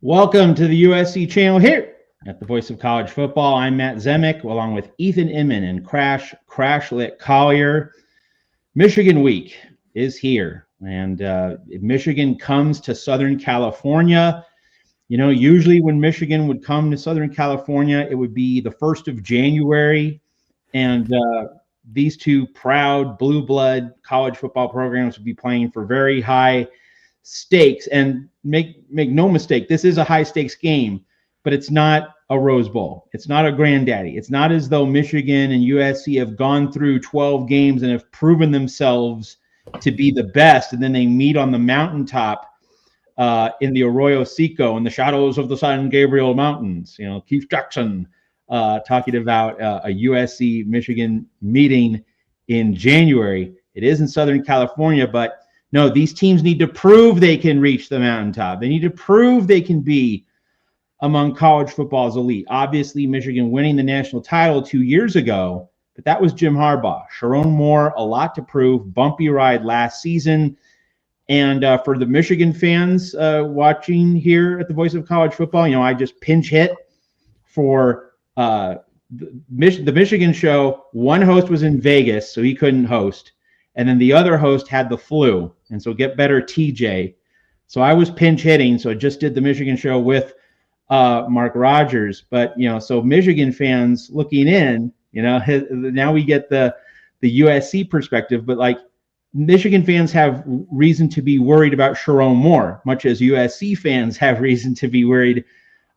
Welcome to the USC channel here at the Voice of College Football. I'm Matt Zemek, along with Ethan Inman and Crashlet Collier. Michigan Week is here, and Michigan comes to Southern California. You know, usually when Michigan would come to Southern California, it would be the 1st of January, and these two proud blue blood college football programs would be playing for very high stakes. And make no mistake, this is a high stakes game, but it's not a Rose Bowl. It's not a granddaddy. It's not as though Michigan and USC have gone through 12 games and have proven themselves to be the best, and then they meet on the mountaintop in the Arroyo Seco in the shadows of the San Gabriel Mountains. You know, Keith Jackson talking about a USC Michigan meeting in January. It is in Southern California, but no, these teams need to prove they can reach the mountaintop. They need to prove they can be among college football's elite. Obviously, Michigan winning the national title 2 years ago, but that was Jim Harbaugh. Sharon Moore, a lot to prove. Bumpy ride last season. And for the Michigan fans watching here at the Voice of College Football, you know, I just pinch hit for the Michigan show. One host was in Vegas, so he couldn't host. And then the other host had the flu. And so get better, TJ. So I was pinch hitting. So I just did the Michigan show with Mark Rogers. But, you know, so Michigan fans looking in, you know, now we get the USC perspective. But like Michigan fans have reason to be worried about Sharon Moore, much as USC fans have reason to be worried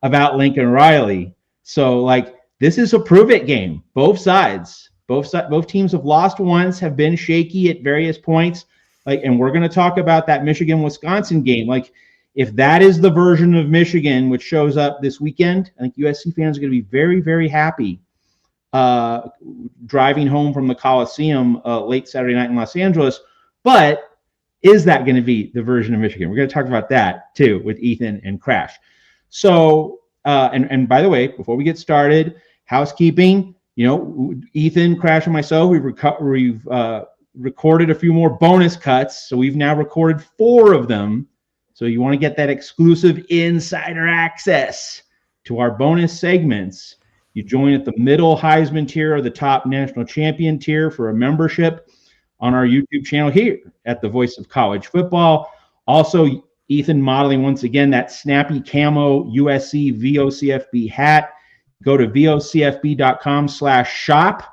about Lincoln Riley. So like this is a prove it game, both sides. Both teams have lost once, have been shaky at various points. Like, and we're going to talk about that Michigan-Wisconsin game. Like, if that is the version of Michigan which shows up this weekend, I think USC fans are going to be very, very happy driving home from the Coliseum late Saturday night in Los Angeles. But is that going to be the version of Michigan? We're going to talk about that too with Ethan and Crash. So, and by the way, before we get started, housekeeping. You know, Ethan, Crash, and myself, we've recorded a few more bonus cuts. So we've now recorded 4 of them. So you want to get that exclusive insider access to our bonus segments. You join at the middle Heisman tier or the top national champion tier for a membership on our YouTube channel here at the Voice of College Football. Also, Ethan modeling once again that snappy camo USC VOCFB hat. Go to vocfb.com/shop.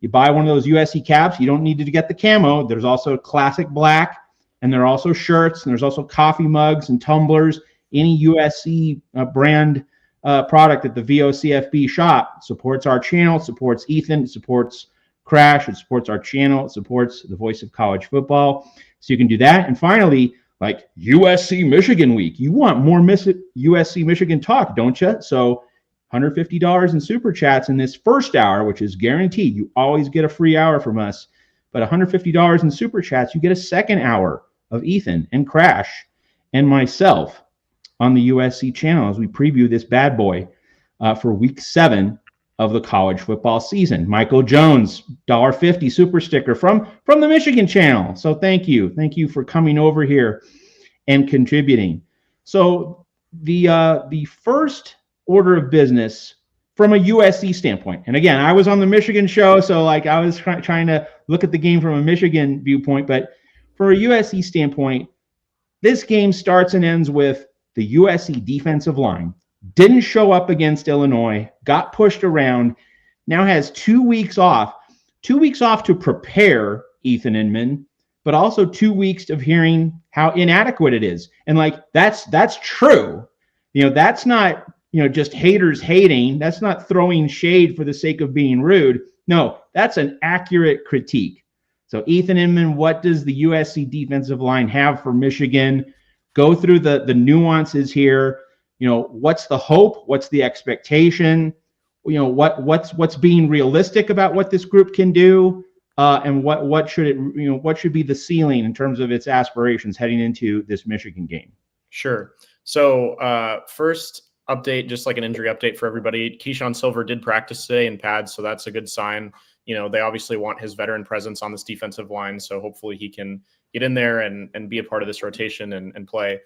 You buy one of those USC caps. You don't need to get the camo. There's also classic black, and there are also shirts, and there's also coffee mugs and tumblers. Any USC brand product at the VOCFB shop supports our channel, supports Ethan, it supports Crash, it supports our channel, it supports the Voice of College Football. So you can do that. And finally, like USC Michigan Week, you want more USC Michigan talk, don't you? So $150 in super chats in this first hour, which is guaranteed. You always get a free hour from us, but $150 in super chats, you get a second hour of Ethan and Crash and myself on the USC channel as we preview this bad boy for week 7 of the college football season. Michael Jones, $1.50 super sticker from the Michigan channel. So thank you. Thank you for coming over here and contributing. So the first order of business from a USC standpoint. And again, I was on the Michigan show, so like I was trying to look at the game from a Michigan viewpoint, but from a USC standpoint, this game starts and ends with the USC defensive line. Didn't show up against Illinois, got pushed around, now has 2 weeks off. 2 weeks off to prepare, Ethan Inman, but also 2 weeks of hearing how inadequate it is. And like that's true. You know, that's not just haters hating. That's not throwing shade for the sake of being rude. No, that's an accurate critique. So Ethan Inman, what does the USC defensive line have for Michigan? Go through the nuances here. You know, what's the hope? What's the expectation? You know, what's being realistic about what this group can do? And what should be the ceiling in terms of its aspirations heading into this Michigan game? Sure. So first update, just like an injury update for everybody. Keyshawn Silver did practice today in pads, so that's a good sign. You know, they obviously want his veteran presence on this defensive line, so hopefully he can get in there and be a part of this rotation and play.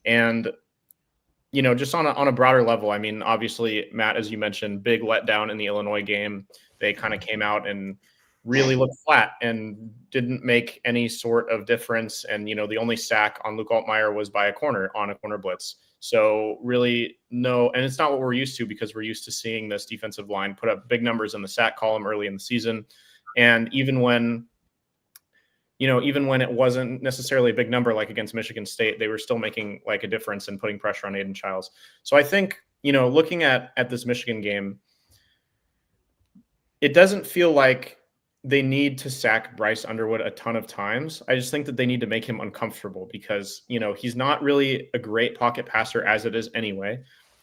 And just on a broader level, I mean, obviously, Matt, as you mentioned, big letdown in the Illinois game. They kind of came out and really looked flat and didn't make any sort of difference. And, the only sack on Luke Altmaier was by a corner on a corner blitz. So really no, and it's not what we're used to, because we're used to seeing this defensive line put up big numbers in the sack column early in the season. And even when it wasn't necessarily a big number, like against Michigan State, they were still making like a difference in putting pressure on Aiden Childs. So I think, looking at this Michigan game, it doesn't feel like they need to sack Bryce Underwood a ton of times. I just think that they need to make him uncomfortable, because, he's not really a great pocket passer as it is anyway.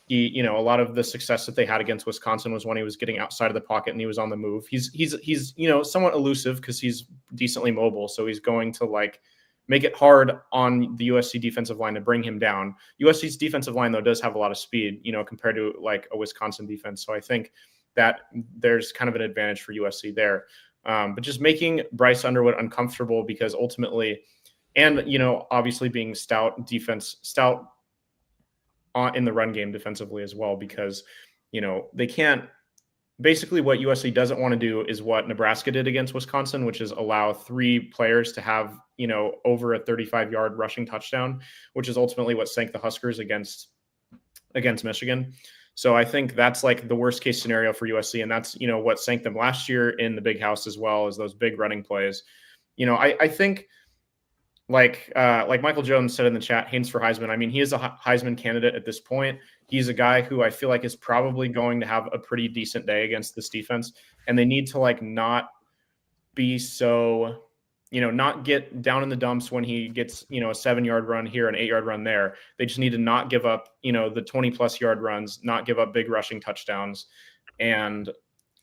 He, a lot of the success that they had against Wisconsin was when he was getting outside of the pocket and he was on the move. He's somewhat elusive because he's decently mobile. So he's going to like make it hard on the USC defensive line to bring him down. USC's defensive line, though, does have a lot of speed, compared to like a Wisconsin defense. So I think that there's kind of an advantage for USC there. But just making Bryce Underwood uncomfortable, because ultimately, and, obviously being stout in the run game defensively as well, because, they can't, basically what USC doesn't want to do is what Nebraska did against Wisconsin, which is allow 3 players to have, over a 35-yard rushing touchdown, which is ultimately what sank the Huskers against Michigan. So I think that's like the worst case scenario for USC. And that's, what sank them last year in the Big House, as well as those big running plays. I think like Michael Jones said in the chat, Haynes for Heisman. I mean, he is a Heisman candidate at this point. He's a guy who I feel like is probably going to have a pretty decent day against this defense. And they need to like not be so, not get down in the dumps when he gets, a 7-yard run here, an 8-yard run there. They just need to not give up, the 20+ yard runs, not give up big rushing touchdowns, and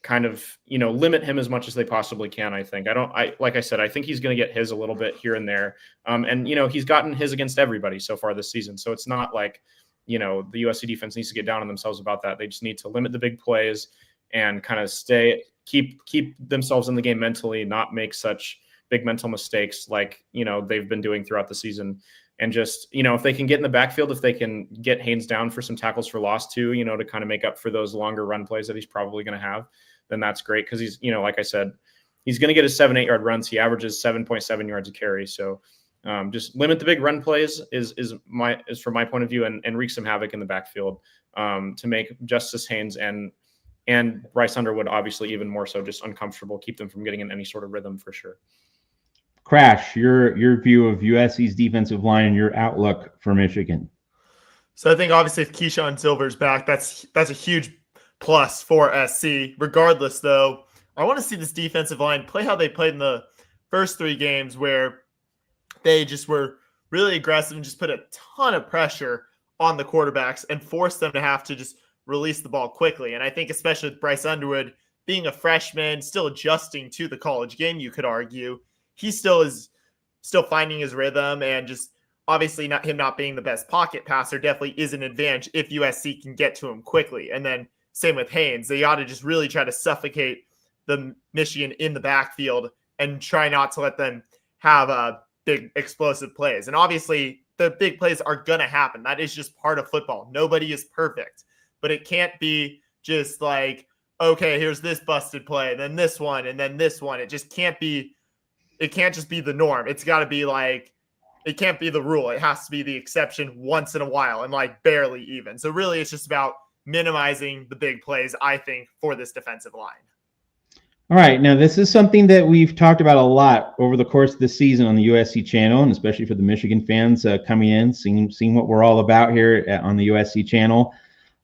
kind of, limit him as much as they possibly can. I think like I said, I think he's going to get his a little bit here and there. And, he's gotten his against everybody so far this season. So it's not like, the USC defense needs to get down on themselves about that. They just need to limit the big plays and kind of keep themselves in the game mentally, not make such big mental mistakes like, they've been doing throughout the season. And just, if they can get in the backfield, if they can get Haynes down for some tackles for loss too, to kind of make up for those longer run plays that he's probably going to have, then that's great. Because he's, like I said, he's going to get his 7-8 yard runs. He averages 7.7 yards a carry. So just limit the big run plays is from my point of view, and wreak some havoc in the backfield to make Justice Haynes and Bryce Underwood obviously even more so just uncomfortable, keep them from getting in any sort of rhythm for sure. Crash, your view of USC's defensive line and your outlook for Michigan. So I think obviously if Keyshawn Silver's back, that's a huge plus for SC. Regardless, though, I want to see this defensive line play how they played in the first 3 games, where they just were really aggressive and just put a ton of pressure on the quarterbacks and forced them to have to just release the ball quickly. And I think especially with Bryce Underwood being a freshman, still adjusting to the college game, you could argue, he still finding his rhythm, and just obviously not being the best pocket passer definitely is an advantage if USC can get to him quickly. And then same with Haynes. They ought to just really try to suffocate the Michigan in the backfield and try not to let them have big explosive plays. And obviously the big plays are going to happen. That is just part of football. Nobody is perfect, but it can't be just like, okay, here's this busted play, then this one, and then this one. It can't just be the norm. It's got to be like, it can't be the rule. It has to be the exception once in a while, and like barely even. So really it's just about minimizing the big plays, I think, for this defensive line. All right. Now, this is something that we've talked about a lot over the course of the season on the USC channel, and especially for the Michigan fans coming in, seeing what we're all about here on the USC channel.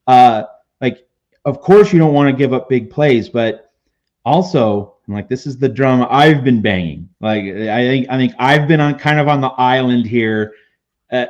Of course, you don't want to give up big plays, but also, this is the drum I've been banging. I think I've been on the island here,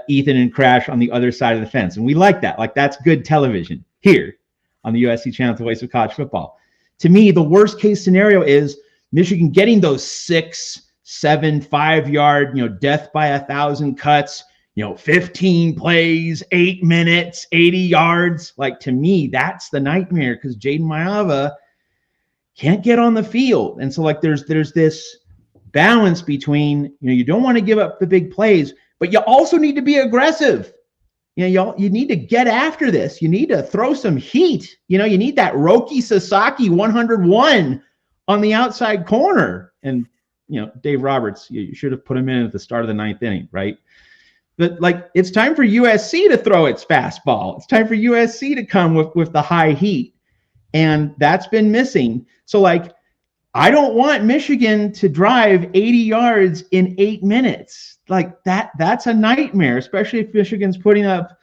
Ethan and Crash on the other side of the fence, and we like that. That's good television here on the USC channel, the voice of college football. To me, the worst case scenario is Michigan getting those 6, 7, 5-yard, death by 1,000 cuts, 15 plays, 8 minutes, 80 yards. To me, that's the nightmare, because Jaden Maiava can't get on the field. And so there's this balance between, you don't want to give up the big plays, but you also need to be aggressive. you need to get after this. You need to throw some heat. You need that Roki Sasaki 101 on the outside corner. And, Dave Roberts, you should have put him in at the start of the 9th inning, right? But it's time for USC to throw its fastball. It's time for USC to come with the high heat. And that's been missing. So I don't want Michigan to drive 80 yards in 8 minutes. That's a nightmare, especially if Michigan's putting up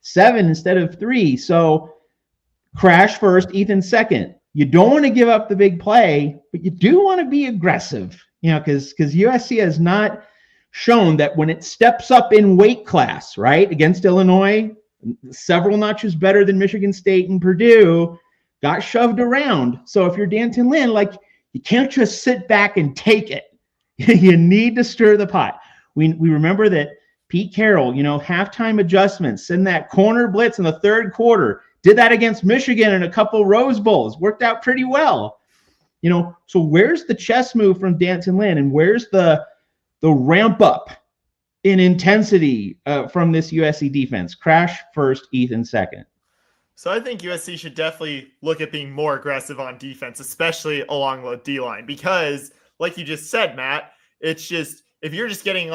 7 instead of 3. So Crash first, Ethan second. You don't want to give up the big play, but you do want to be aggressive, because USC has not shown that when it steps up in weight class, right, against Illinois, several notches better than Michigan State and Purdue, got shoved around. So if you're D'Anton Lynn, you can't just sit back and take it. You need to stir the pot. We remember that Pete Carroll, halftime adjustments, send that corner blitz in the third quarter, did that against Michigan in a couple Rose Bowls, worked out pretty well. So where's the chess move from D'Anton Lynn, and where's the ramp up in intensity from this USC defense? Crash first, Ethan second. So I think USC should definitely look at being more aggressive on defense, especially along the D-line, because like you just said, Matt, it's just, if you're just getting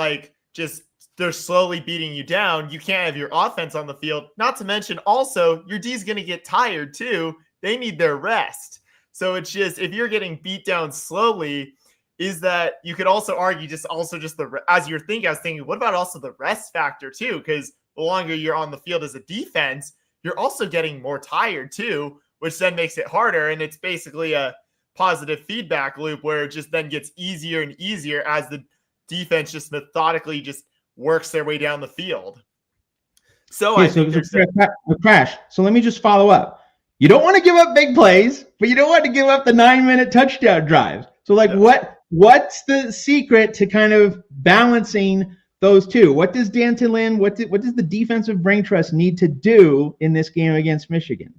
they're slowly beating you down, you can't have your offense on the field. Not to mention also your D's going to get tired too. They need their rest. So it's just, if you're getting beat down slowly, is that you could also argue as you're thinking, I was thinking, what about also the rest factor too? Because the longer you're on the field as a defense, you're also getting more tired too, which then makes it harder. And it's basically a positive feedback loop where it just then gets easier and easier as the defense just methodically just works their way down the field. So Crash. So let me just follow up. You don't want to give up big plays, but you don't want to give up the 9-minute touchdown drives. So what's the secret to kind of balancing those two? What does D'Anton Lynn, what does the defensive brain trust need to do in this game against Michigan?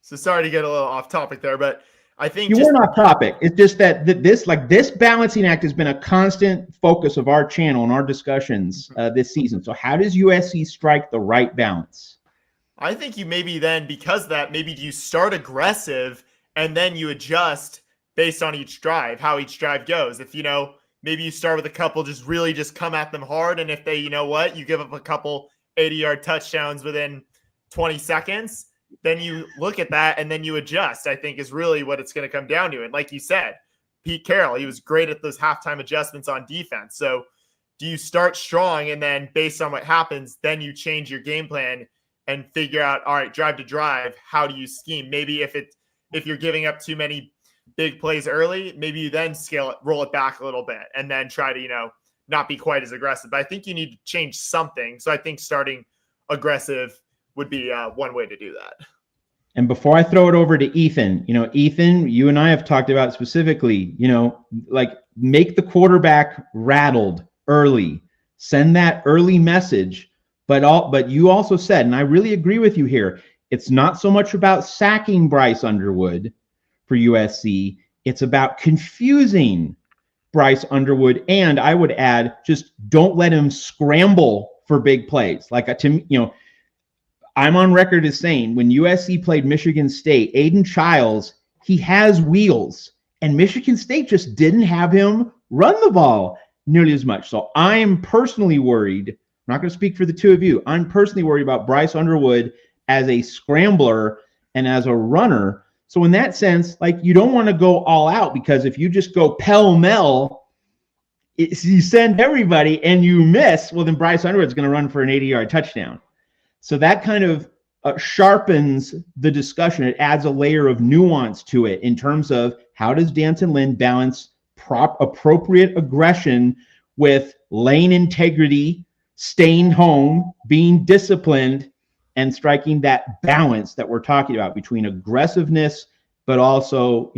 So sorry to get a little off topic there, but I think you weren't off topic. It's just that this balancing act has been a constant focus of our channel and our discussions this season. So how does USC strike the right balance? I think you maybe then, because of that, maybe you start aggressive and then you adjust based on each drive, how each drive goes. If, maybe you start with a couple, just come at them hard. And if they, you give up a couple 80-yard touchdowns within 20 seconds, then you look at that and then you adjust, I think is really what it's going to come down to. And like you said, Pete Carroll, he was great at those halftime adjustments on defense. So do you start strong and then based on what happens, then you change your game plan and figure out, all right, drive to drive, how do you scheme? Maybe if you're giving up too many big plays early, maybe you then roll it back a little bit and then try to, not be quite as aggressive. But I think you need to change something. So I think starting aggressive would be one way to do that. And before I throw it over to Ethan, Ethan, you and I have talked about specifically, make the quarterback rattled early, send that early message. But you also said, and I really agree with you here, it's not so much about sacking Bryce Underwood for USC. It's about confusing Bryce Underwood. And I would add, just don't let him scramble for big plays. I'm on record as saying when USC played Michigan State, Aiden Childs, he has wheels. And Michigan State just didn't have him run the ball nearly as much. So I am personally worried. I'm not going to speak for the two of you. I'm personally worried about Bryce Underwood as a scrambler and as a runner. So in that sense, you don't want to go all out, because if you just go pell-mell, you send everybody and you miss, well, then Bryce Underwood's going to run for an 80-yard touchdown. So that kind of sharpens the discussion. It adds a layer of nuance to it in terms of how does D'Anton Lynn balance appropriate aggression with lane integrity, staying home, being disciplined, and striking that balance that we're talking about between aggressiveness, but also,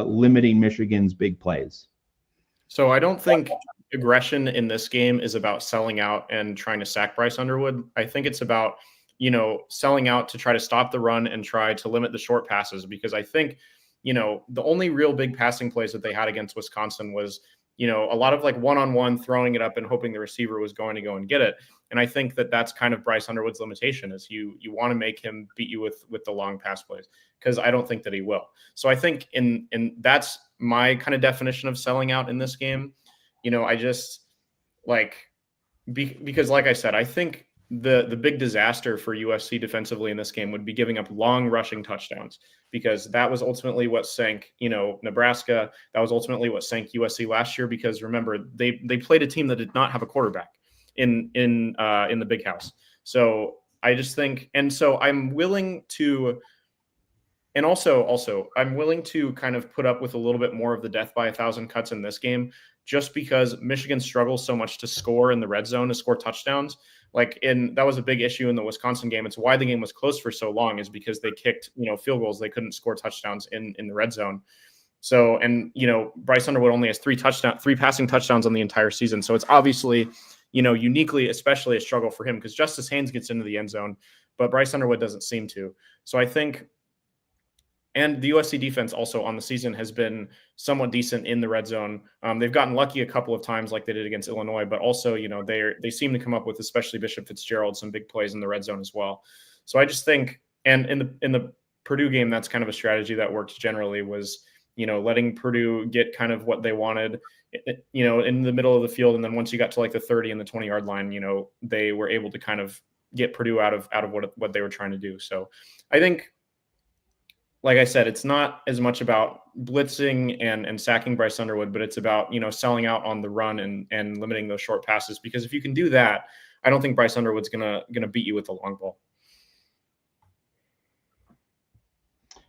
limiting Michigan's big plays. So I don't think aggression in this game is about selling out and trying to sack Bryce Underwood. I think it's about, selling out to try to stop the run and try to limit the short passes, because I think, the only real big passing plays that they had against Wisconsin was, a lot of like one-on-one throwing it up and hoping the receiver was going to go and get it. And I think that that's kind of Bryce Underwood's limitation, is you want to make him beat you with the long pass plays, because I don't think that he will. So I think in that's my kind of definition of selling out in this game. I just because like I said, I think the big disaster for USC defensively in this game would be giving up long rushing touchdowns, because that was ultimately what sank, Nebraska. That was ultimately what sank USC last year, because remember, they played a team that did not have a quarterback in the Big House. So I just think, and so I'm willing to, and also I'm willing to kind of put up with a little bit more of the death by 1,000 cuts in this game, just because Michigan struggles so much to score in the red zone, to score touchdowns. That was a big issue in the Wisconsin game. It's why the game was close for so long, is because they kicked, field goals. They couldn't score touchdowns in the red zone. So, and, Bryce Underwood only has three passing touchdowns on the entire season. So it's obviously, uniquely, especially a struggle for him, because Justice Haynes gets into the end zone, but Bryce Underwood doesn't seem to. So I think, and the USC defense also on the season has been somewhat decent in the red zone. They've gotten lucky a couple of times, like they did against Illinois, but also, they seem to come up with, especially Bishop Fitzgerald, some big plays in the red zone as well. So I just think, and in the Purdue game, that's kind of a strategy that worked generally, was, letting Purdue get kind of what they wanted, in the middle of the field. And then once you got to like the 30 and the 20-yard line, they were able to kind of get Purdue out of what they were trying to do. So I think, like I said, it's not as much about blitzing and sacking Bryce Underwood, but it's about, selling out on the run and limiting those short passes. Because if you can do that, I don't think Bryce Underwood's gonna beat you with the long ball.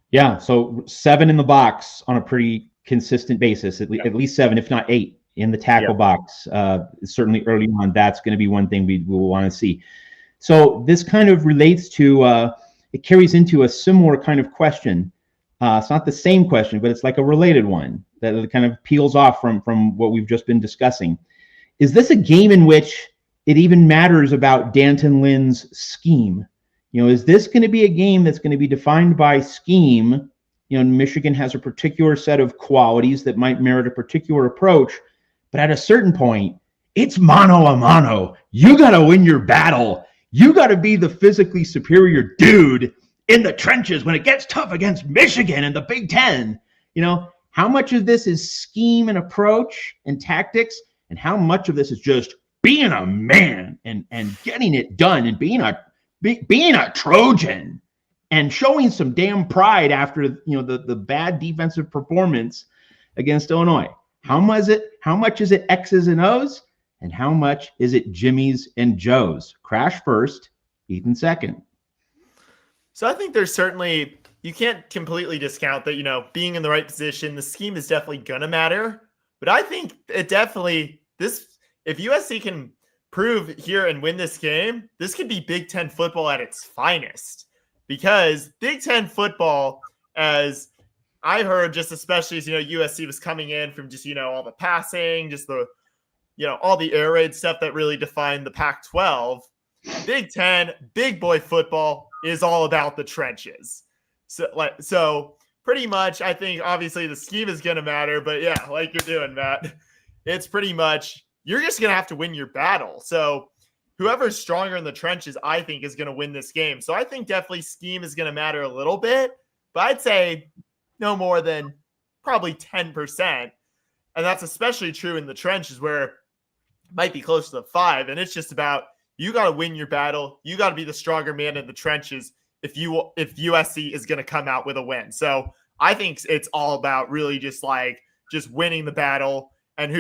Yeah, so 7 in the box on a pretty consistent basis, at least 7, if not 8 in the tackle box. Certainly early on, that's going to be one thing we will want to see. So this kind of relates to it carries into a similar kind of question. It's not the same question, but it's like a related one that kind of peels off from what we've just been discussing. Is this a game in which it even matters about D'Anton Lynn's scheme? Is this going to be a game that's going to be defined by scheme? Michigan has a particular set of qualities that might merit a particular approach, but at a certain point, it's mano a mano. You got to win your battle. You got to be the physically superior dude in the trenches when it gets tough against Michigan and the Big Ten. How much of this is scheme and approach and tactics, and how much of this is just being a man and getting it done and being a Trojan and showing some damn pride after the bad defensive performance against Illinois? How much is it X's and O's? And how much is it Jimmy's and Joe's? Crash first, Ethan second. So I think there's certainly, you can't completely discount that, being in the right position, the scheme is definitely going to matter. But I think it definitely, if USC can prove here and win this game, this could be Big Ten football at its finest. Because Big Ten football, as I heard, just especially as, USC was coming in from just, all the passing, just the, all the air raid stuff that really defined the Pac-12. Big Ten, big boy football is all about the trenches. So pretty much, I think obviously the scheme is going to matter, but yeah, like you're doing, Matt, it's pretty much, you're just going to have to win your battle. So whoever's stronger in the trenches, I think, is going to win this game. So I think definitely scheme is going to matter a little bit, but I'd say no more than probably 10%. And that's especially true in the trenches, where it might be close to 5. And it's just about, you got to win your battle. You got to be the stronger man in the trenches if USC is going to come out with a win. So I think it's all about really just winning the battle and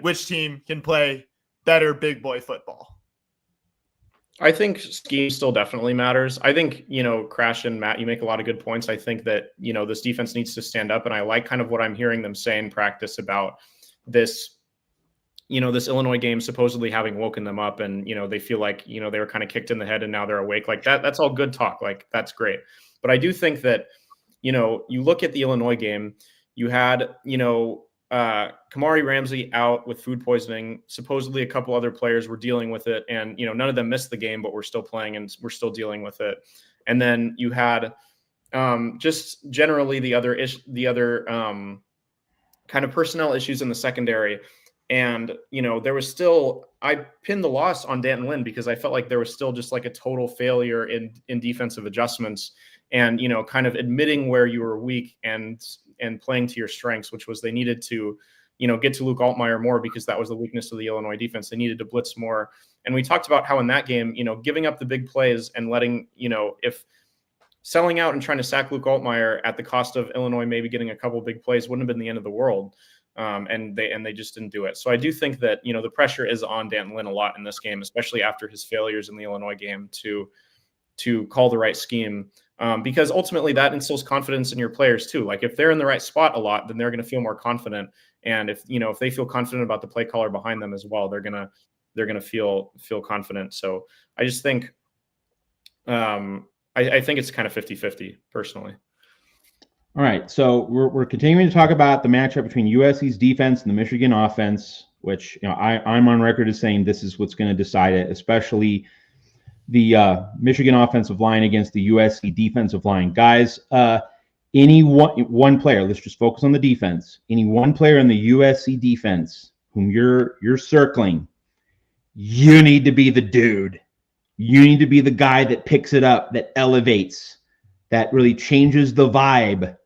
which team can play better big boy football. I think scheme still definitely matters. I think, Crash and Matt, you make a lot of good points. I think that, this defense needs to stand up. And I like kind of what I'm hearing them say in practice about this, this Illinois game supposedly having woken them up, and, they feel like, they were kind of kicked in the head and now they're awake. Like that's all good talk. Like that's great. But I do think that, you look at the Illinois game, you had, Kamari Ramsey out with food poisoning. Supposedly a couple other players were dealing with it, and none of them missed the game, but we're still playing and we're still dealing with it. And then you had just generally the other kind of personnel issues in the secondary. And, there was still, I pinned the loss on Danton Lynn because I felt like there was still just like a total failure in defensive adjustments and, kind of admitting where you were weak and playing to your strengths, which was they needed to, get to Luke Altmaier more because that was the weakness of the Illinois defense. They needed to blitz more. And we talked about how in that game, giving up the big plays and letting, if selling out and trying to sack Luke Altmaier at the cost of Illinois maybe getting a couple big plays wouldn't have been the end of the world. And they just didn't do it. So I do think that, the pressure is on Danton Lynn a lot in this game, especially after his failures in the Illinois game to call the right scheme. Because ultimately that instills confidence in your players too. Like if they're in the right spot a lot, then they're going to feel more confident. And if they feel confident about the play caller behind them as well, they're going to feel confident. So I just think, I think it's kind of 50-50 personally. All right, so we're continuing to talk about the matchup between USC's defense and the Michigan offense, which I'm on record as saying this is what's going to decide it, especially the Michigan offensive line against the USC defensive line. Guys, any one player, let's just focus on the defense. Any one player in the USC defense whom you're circling, you need to be the dude. You need to be the guy that picks it up, that elevates, that really changes the vibe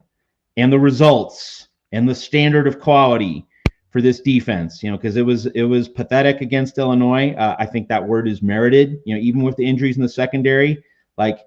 and the results and the standard of quality for this defense, because it was pathetic against Illinois. I think that word is merited, even with the injuries in the secondary. Like,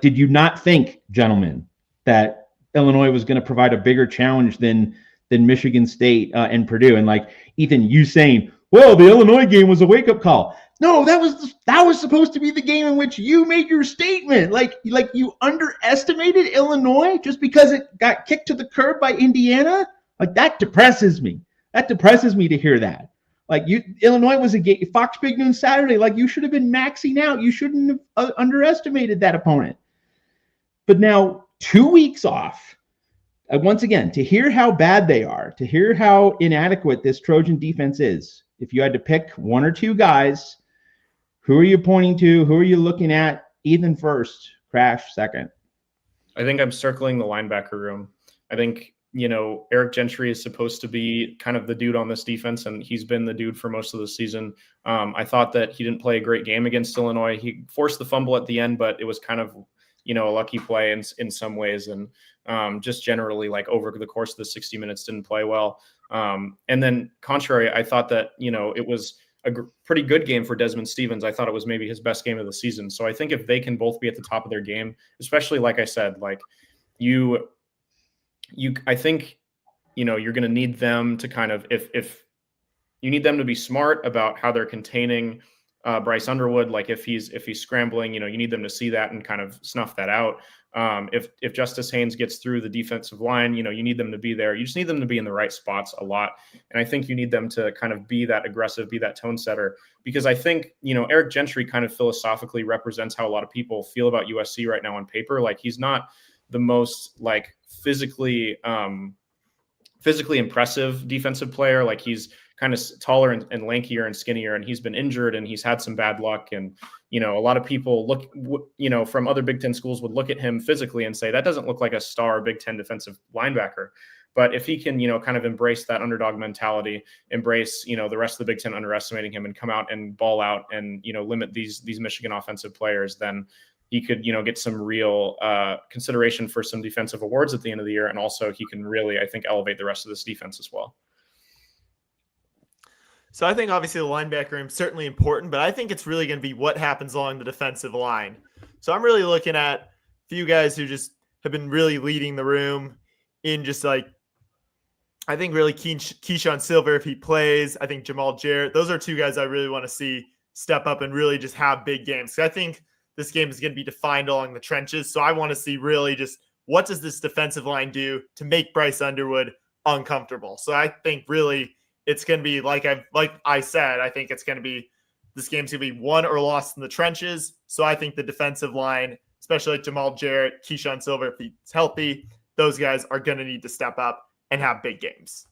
did you not think, gentlemen, that Illinois was going to provide a bigger challenge than Michigan State and Purdue? And like Ethan, you saying, well, the Illinois game was a wake-up call. No, that was supposed to be the game in which you made your statement. Like you underestimated Illinois just because it got kicked to the curb by Indiana. Like that depresses me. That depresses me to hear that. Like Illinois was a game, Fox Big Noon Saturday. Like you should have been maxing out. You shouldn't have underestimated that opponent. But now 2 weeks off. Once again, to hear how bad they are, to hear how inadequate this Trojan defense is. If you had to pick one or two guys, who are you pointing to? Who are you looking at? Ethan first, Crash second. I think I'm circling the linebacker room. I think, Eric Gentry is supposed to be kind of the dude on this defense, and he's been the dude for most of the season. I thought that he didn't play a great game against Illinois. He forced the fumble at the end, but it was kind of, a lucky play in some ways. And just generally, like over the course of the 60 minutes, didn't play well. And then contrary, I thought that, it was a pretty good game for Desmond Stevens. I thought it was maybe his best game of the season. So I think if they can both be at the top of their game, especially like I said, like I think, you're going to need them to kind of, if you need them to be smart about how they're containing Bryce Underwood, like if he's scrambling, you need them to see that and kind of snuff that out. If Justice Haynes gets through the defensive line, you need them to be there. You just need them to be in the right spots a lot. And I think you need them to kind of be that aggressive, be that tone setter, because I think, Eric Gentry kind of philosophically represents how a lot of people feel about USC right now on paper. Like he's not the most like physically impressive defensive player. Like he's kind of taller and lankier and skinnier, and he's been injured and he's had some bad luck. And, a lot of people from other Big Ten schools would look at him physically and say, that doesn't look like a star Big Ten defensive linebacker. But if he can, kind of embrace that underdog mentality, embrace, the rest of the Big Ten underestimating him and come out and ball out and, limit these Michigan offensive players, then he could, get some real consideration for some defensive awards at the end of the year. And also he can really, I think, elevate the rest of this defense as well. So I think obviously the linebacker room is certainly important, but I think it's really going to be what happens along the defensive line. So I'm really looking at a few guys who just have been really leading the room in just like, I think really Keyshawn Silver, if he plays, I think Jamal Jarrett, those are two guys I really want to see step up and really just have big games. So I think this game is going to be defined along the trenches. So I want to see really just what does this defensive line do to make Bryce Underwood uncomfortable. So I think really it's going to be like I said, I think it's going to be this game's going to be won or lost in the trenches. So I think the defensive line, especially like Jamal Jarrett, Keyshawn Silver, if he's healthy, those guys are going to need to step up and have big games.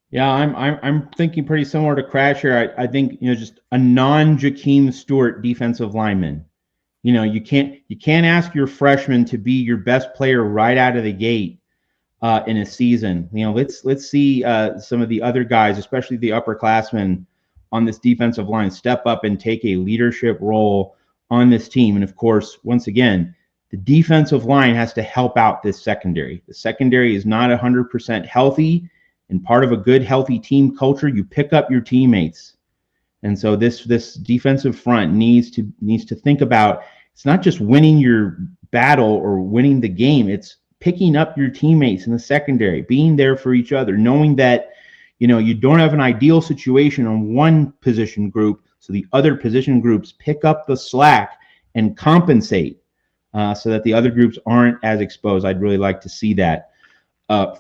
Yeah, I'm thinking pretty similar to Crash here. I think just a non-Jakeem Stewart defensive lineman. You can't ask your freshman to be your best player right out of the gate. in a season. Let's see some of the other guys, especially the upperclassmen on this defensive line, step up and take a leadership role on this team. And of course, once again, the defensive line has to help out this secondary. The secondary is not 100% healthy, and part of a good, healthy team culture, you pick up your teammates. And so this defensive front needs to think about, it's not just winning your battle or winning the game, it's picking up your teammates in the secondary, being there for each other, knowing that you don't have an ideal situation on one position group, so the other position groups pick up the slack and compensate so that the other groups aren't as exposed. I'd really like to see that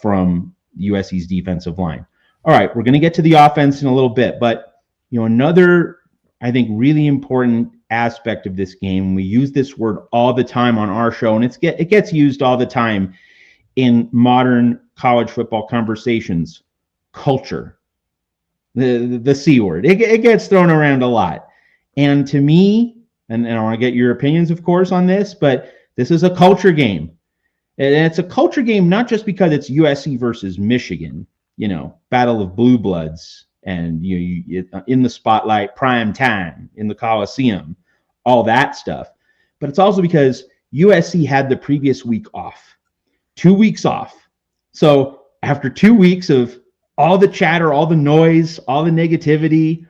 from USC's defensive line. All right, we're going to get to the offense in a little bit, but another, I think, really important aspect of this game, we use this word all the time on our show, and it gets used all the time in modern college football conversations: culture. The C word. It gets thrown around a lot. And to me, and I want to get your opinions, of course, on this, but this is a culture game. And it's a culture game not just because it's USC versus Michigan, battle of blue bloods, and you in the spotlight, prime time, in the Coliseum, all that stuff. But it's also because USC had the previous week off, 2 weeks off. So after 2 weeks of all the chatter, all the noise, all the negativity,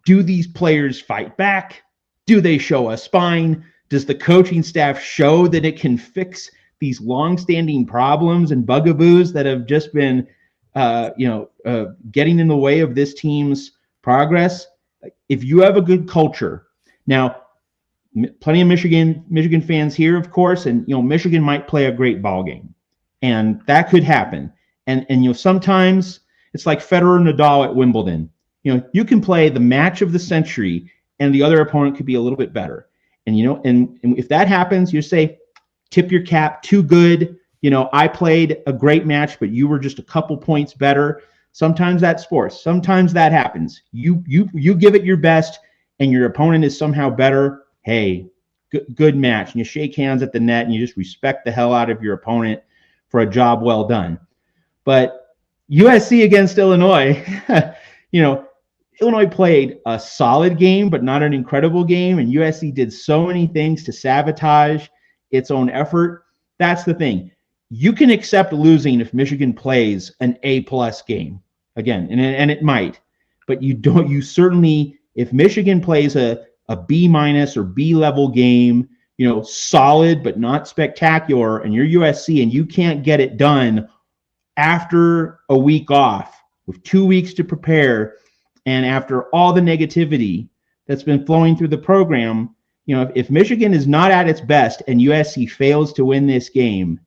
do these players fight back? Do they show a spine? Does the coaching staff show that it can fix these longstanding problems and bugaboos that have just been, getting in the way of this team's progress? If you have a good culture, now, plenty of Michigan fans here, of course, and Michigan might play a great ball game, and that could happen. And sometimes it's like Federer and Nadal at Wimbledon. You can play the match of the century, and the other opponent could be a little bit better. And and if that happens, you say, tip your cap, too good. I played a great match, but you were just a couple points better. Sometimes that's sports. Sometimes that happens. You give it your best, and your opponent is somehow better. Hey, good match. And you shake hands at the net, and you just respect the hell out of your opponent for a job well done. But USC against Illinois, Illinois played a solid game, but not an incredible game. And USC did so many things to sabotage its own effort. That's the thing. You can accept losing if Michigan plays an A+ game again, and it might, but you certainly, if Michigan plays a B- or B level game, solid, but not spectacular, and you're USC and you can't get it done after a week off with 2 weeks to prepare, and after all the negativity that's been flowing through the program, if Michigan is not at its best and USC fails to win this game,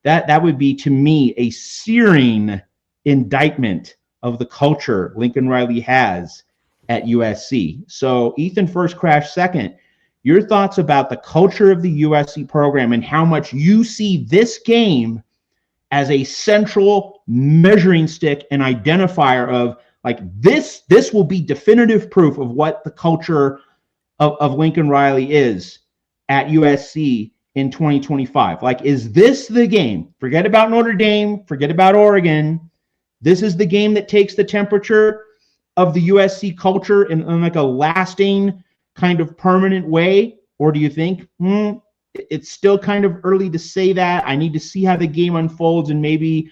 that would be, to me, a searing indictment of the culture Lincoln Riley has at USC. So, Ethan first, Crash second, your thoughts about the culture of the USC program and how much you see this game as a central measuring stick and identifier of, like, this will be definitive proof of what the culture of Lincoln Riley is at USC in 2025. Like, is this the game? Forget about Notre Dame, forget about Oregon. This is the game that takes the temperature of the USC culture in like a lasting kind of permanent way? Or do you think, it's still kind of early to say that? I need to see how the game unfolds, and maybe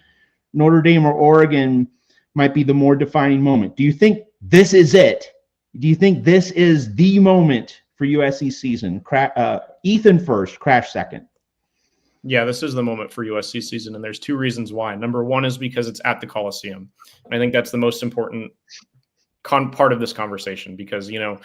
Notre Dame or Oregon might be the more defining moment. Do you think this is it? Do you think this is the moment for USC season? Ethan first, Crash second. Yeah, this is the moment for USC season, and there's two reasons why. Number one is because it's at the Coliseum. And I think that's the most important part of this conversation, because, you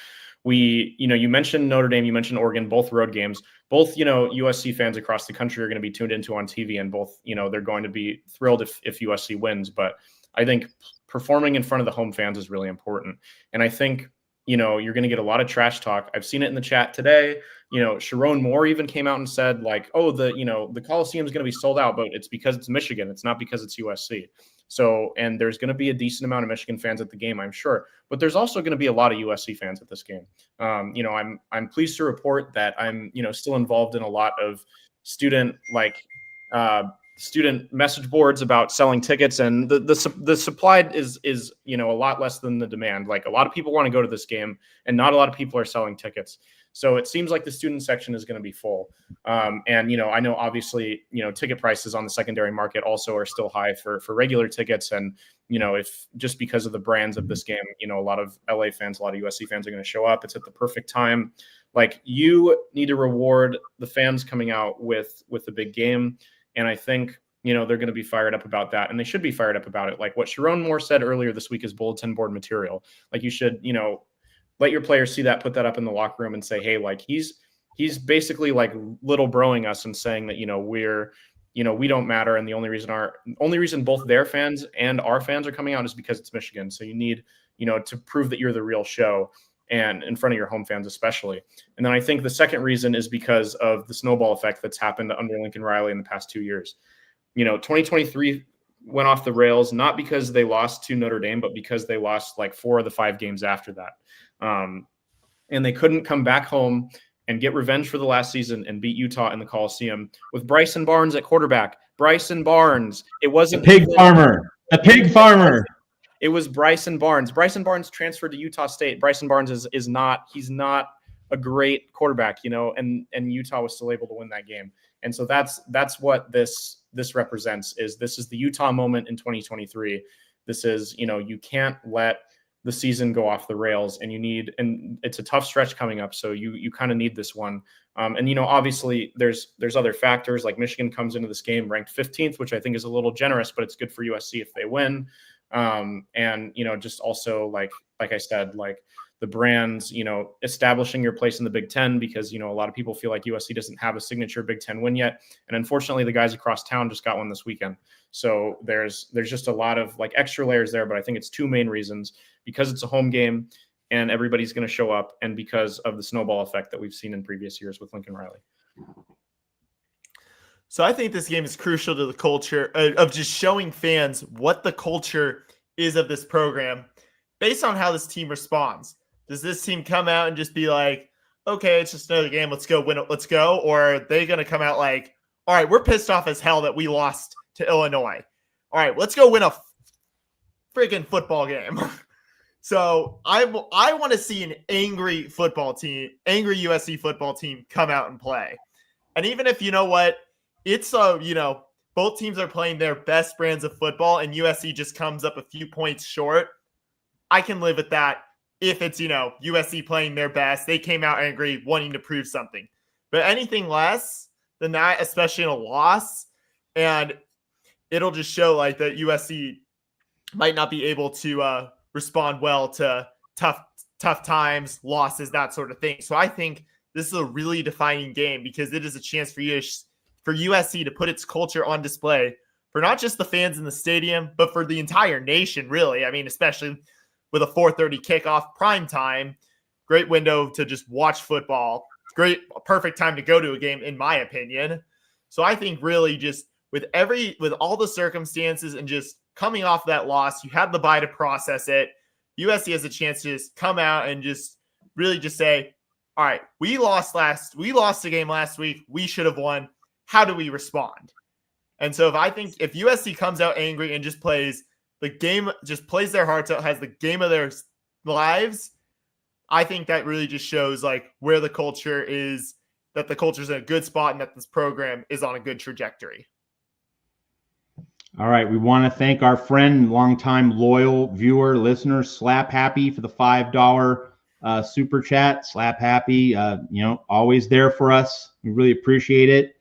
mentioned Notre Dame, you mentioned Oregon, both road games. Both, USC fans across the country are going to be tuned into on TV, and both, they're going to be thrilled if USC wins. But I think performing in front of the home fans is really important. And I think, you're going to get a lot of trash talk. I've seen it in the chat today. Sharon Moore even came out and said, like, oh, the Coliseum is going to be sold out, but it's because it's Michigan. It's not because it's USC. So, and there's going to be a decent amount of Michigan fans at the game, I'm sure, but there's also going to be a lot of USC fans at this game. I'm pleased to report that I'm, still involved in a lot of student, student message boards about selling tickets, and the supply is a lot less than the demand. Like, a lot of people want to go to this game, and not a lot of people are selling tickets. So it seems like the student section is going to be full. And I know obviously ticket prices on the secondary market also are still high for regular tickets, and if just because of the brands of this game, a lot of LA fans, a lot of USC fans are going to show up. It's at the perfect time. Like, you need to reward the fans coming out with the big game. And I think, they're going to be fired up about that, and they should be fired up about it. Like what Sharon Moore said earlier this week is bulletin board material. Like, you should, let your players see that, put that up in the locker room and say, hey, like he's basically like little broing us and saying that, we don't matter. And the only reason both their fans and our fans are coming out is because it's Michigan. So you need, to prove that you're the real show, and in front of your home fans especially. And then I think the second reason is because of the snowball effect that's happened under Lincoln Riley in the past 2 years. 2023 went off the rails, not because they lost to Notre Dame, but because they lost like 4 of the 5 games after that. And they couldn't come back home and get revenge for the last season and beat Utah in the Coliseum with Bryson Barnes at quarterback. Bryson Barnes. It wasn't the pig farmer. It was Bryson Barnes. Bryson Barnes transferred to Utah State. Bryson Barnes he's not a great quarterback, and Utah was still able to win that game. And so that's what this represents. This is the Utah moment in 2023. This is, you can't let the season go off the rails, and it's a tough stretch coming up. So you kind of need this one. And obviously there's other factors, like Michigan comes into this game ranked 15th, which I think is a little generous, but it's good for USC if they win. And just also like I said, like the brands, establishing your place in the Big Ten, because, a lot of people feel like USC doesn't have a signature Big Ten win yet. And unfortunately, the guys across town just got one this weekend. So there's just a lot of like extra layers there, but I think it's 2 main reasons: because it's a home game and everybody's going to show up, and because of the snowball effect that we've seen in previous years with Lincoln Riley. So I think this game is crucial to the culture of just showing fans what the culture is of this program based on how this team responds. Does this team come out and just be like, okay, it's just another game, let's go win it, let's go? Or are they going to come out like, all right, we're pissed off as hell that we lost to Illinois. All right, let's go win a freaking football game. So I want to see an angry USC football team come out and play. And even if, it's both teams are playing their best brands of football and USC just comes up a few points short, I can live with that. If it's, USC playing their best, they came out angry, wanting to prove something. But anything less than that, especially in a loss, and it'll just show like that USC might not be able to respond well to tough times, losses, that sort of thing. So I think this is a really defining game, because it is a chance for USC to put its culture on display for not just the fans in the stadium, but for the entire nation, really. I mean, especially with a 4:30 kickoff, prime time, great window to just watch football. Perfect time to go to a game, in my opinion. So I think really just with all the circumstances and just coming off that loss, you have the bye to process it. USC has a chance to just come out and just really just say, all right, we lost the game last week. We should have won. How do we respond? And so if USC comes out angry and just plays the game, just plays their hearts out, has the game of their lives, I think that really just shows like where the culture is, that the culture's in a good spot and that this program is on a good trajectory. All right. We want to thank our friend, longtime loyal viewer, listener, Slap Happy, for the $5 super chat. Slap Happy, always there for us. We really appreciate it.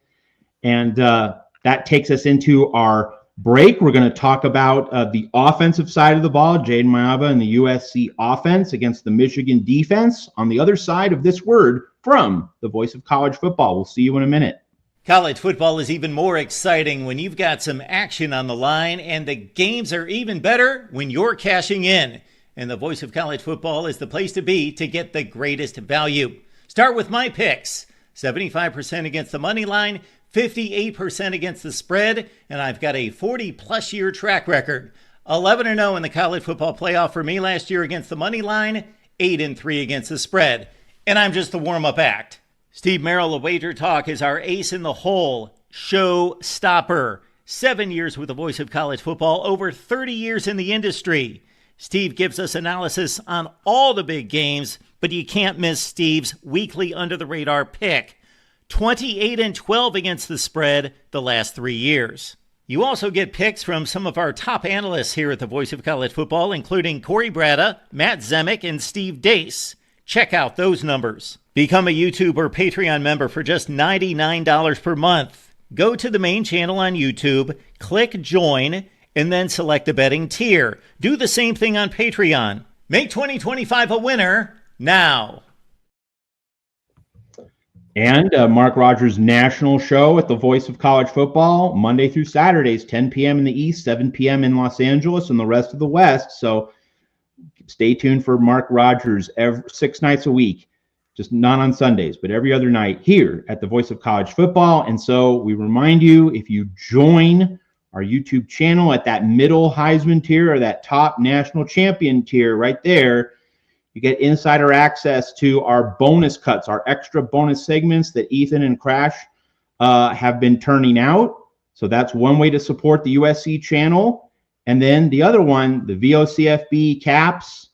And that takes us into our break. We're going to talk about the offensive side of the ball, Jaden Mayava and the USC offense against the Michigan defense on the other side of this word from the voice of college football. We'll see you in a minute. College football is even more exciting when you've got some action on the line, and the games are even better when you're cashing in. And the voice of college football is the place to be to get the greatest value. Start with my picks. 75% against the money line, 58% against the spread, and I've got a 40-plus year track record. 11-0 in the college football playoff for me last year against the money line, 8-3 against the spread. And I'm just the warm-up act. Steve Merrill of Wager Talk is our ace in the hole, show stopper. 7 years with the voice of college football, over 30 years in the industry. Steve gives us analysis on all the big games, but you can't miss Steve's weekly under-the-radar pick. 28-12 against the spread the last 3 years. You also get picks from some of our top analysts here at the Voice of College Football, including Corey Bratta, Matt Zemek, and Steve Dace. Check out those numbers. Become a YouTube or Patreon member for just $99 per month. Go to the main channel on YouTube, click join, and then select the betting tier. Do the same thing on Patreon. Make 2025 a winner now. And Mark Rogers' national show at the Voice of College Football, Monday through Saturdays, 10 p.m. in the East, 7 p.m. in Los Angeles, and the rest of the West. So stay tuned for Mark Rogers 6 nights a week, just not on Sundays, but every other night here at the Voice of College Football. And so we remind you, if you join our YouTube channel at that middle Heisman tier or that top national champion tier right there, you get insider access to our bonus cuts, our extra bonus segments that Ethan and Crash have been turning out. So that's one way to support the USC channel. And then the other one, the VOCFB caps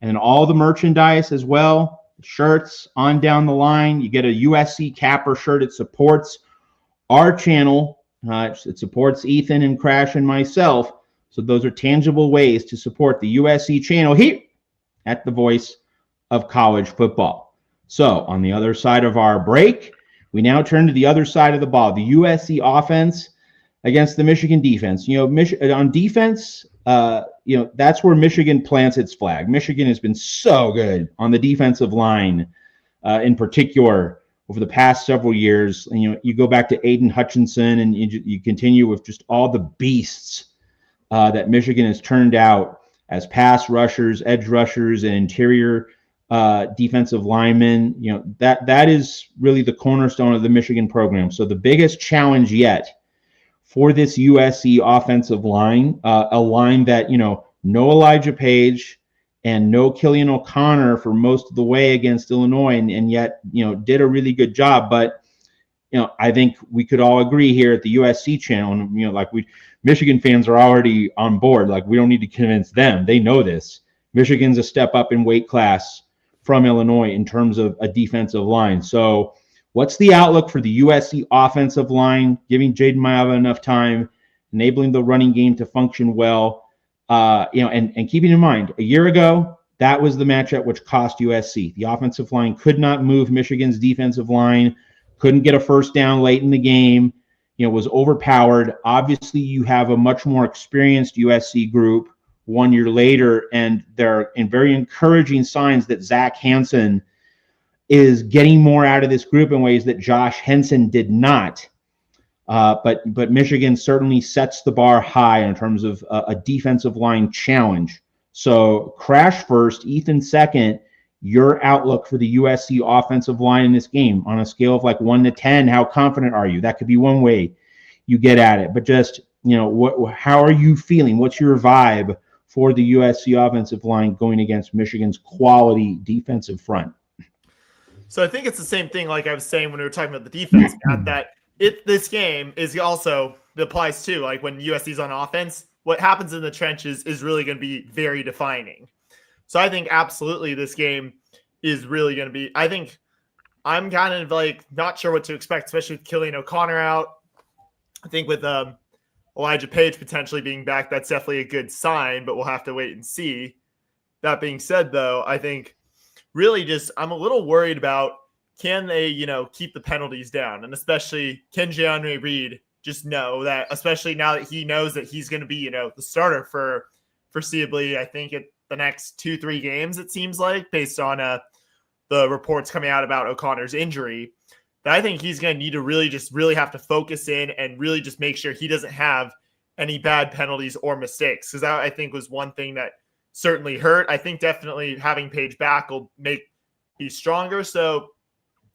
and all the merchandise as well, shirts on down the line. You get a USC capper shirt. It supports our channel. It supports Ethan and Crash and myself. So those are tangible ways to support the USC channel here at the Voice of College Football. So on the other side of our break, we now turn to the other side of the ball, the USC offense against the Michigan defense. On defense, that's where Michigan plants its flag. Michigan has been so good on the defensive line, in particular, over the past several years. And, you go back to Aiden Hutchinson, and you continue with just all the beasts that Michigan has turned out as pass rushers, edge rushers, and interior defensive linemen. That is really the cornerstone of the Michigan program. So the biggest challenge yet for this USC offensive line, a line that, no Elijah Page and no Killian O'Connor for most of the way against Illinois, and yet, did a really good job. But, I think we could all agree here at the USC channel, and, Michigan fans are already on board. We don't need to convince them. They know this. Michigan's a step up in weight class from Illinois in terms of a defensive line. So what's the outlook for the USC offensive line, giving Jaden Maeva enough time, enabling the running game to function well? And keeping in mind, a year ago, that was the matchup which cost USC. The offensive line could not move Michigan's defensive line, couldn't get a first down late in the game, was overpowered. Obviously, you have a much more experienced USC group 1 year later, and there are very encouraging signs that Zach Hansen is getting more out of this group in ways that Josh Henson did not. But Michigan certainly sets the bar high in terms of a defensive line challenge. So Crash first, Ethan second. Your outlook for the USC offensive line in this game on a scale of 1 to 10, how confident are you? That could be one way you get at it. But just, how are you feeling? What's your vibe for the USC offensive line going against Michigan's quality defensive front? So I think it's the same thing like I was saying when we were talking about the defense, Matt, that this game is also applies to when USC's on offense. What happens in the trenches is really going to be very defining. So I think absolutely this game is really going to be, I think I'm kind of not sure what to expect, especially with Killian O'Connor out. I think with Elijah Page potentially being back, that's definitely a good sign, but we'll have to wait and see. That being said, though, I think really I'm a little worried about, can they, keep the penalties down? And especially, can Je'Andre Reed just know that, especially now that he knows that he's going to be, the starter for foreseeably, I think the next 2-3 games, it seems like, based on the reports coming out about O'Connor's injury, that I think he's going to need to really have to focus in and really just make sure he doesn't have any bad penalties or mistakes. Because that, I think, was one thing that certainly hurt. I think definitely having Page back will be stronger. So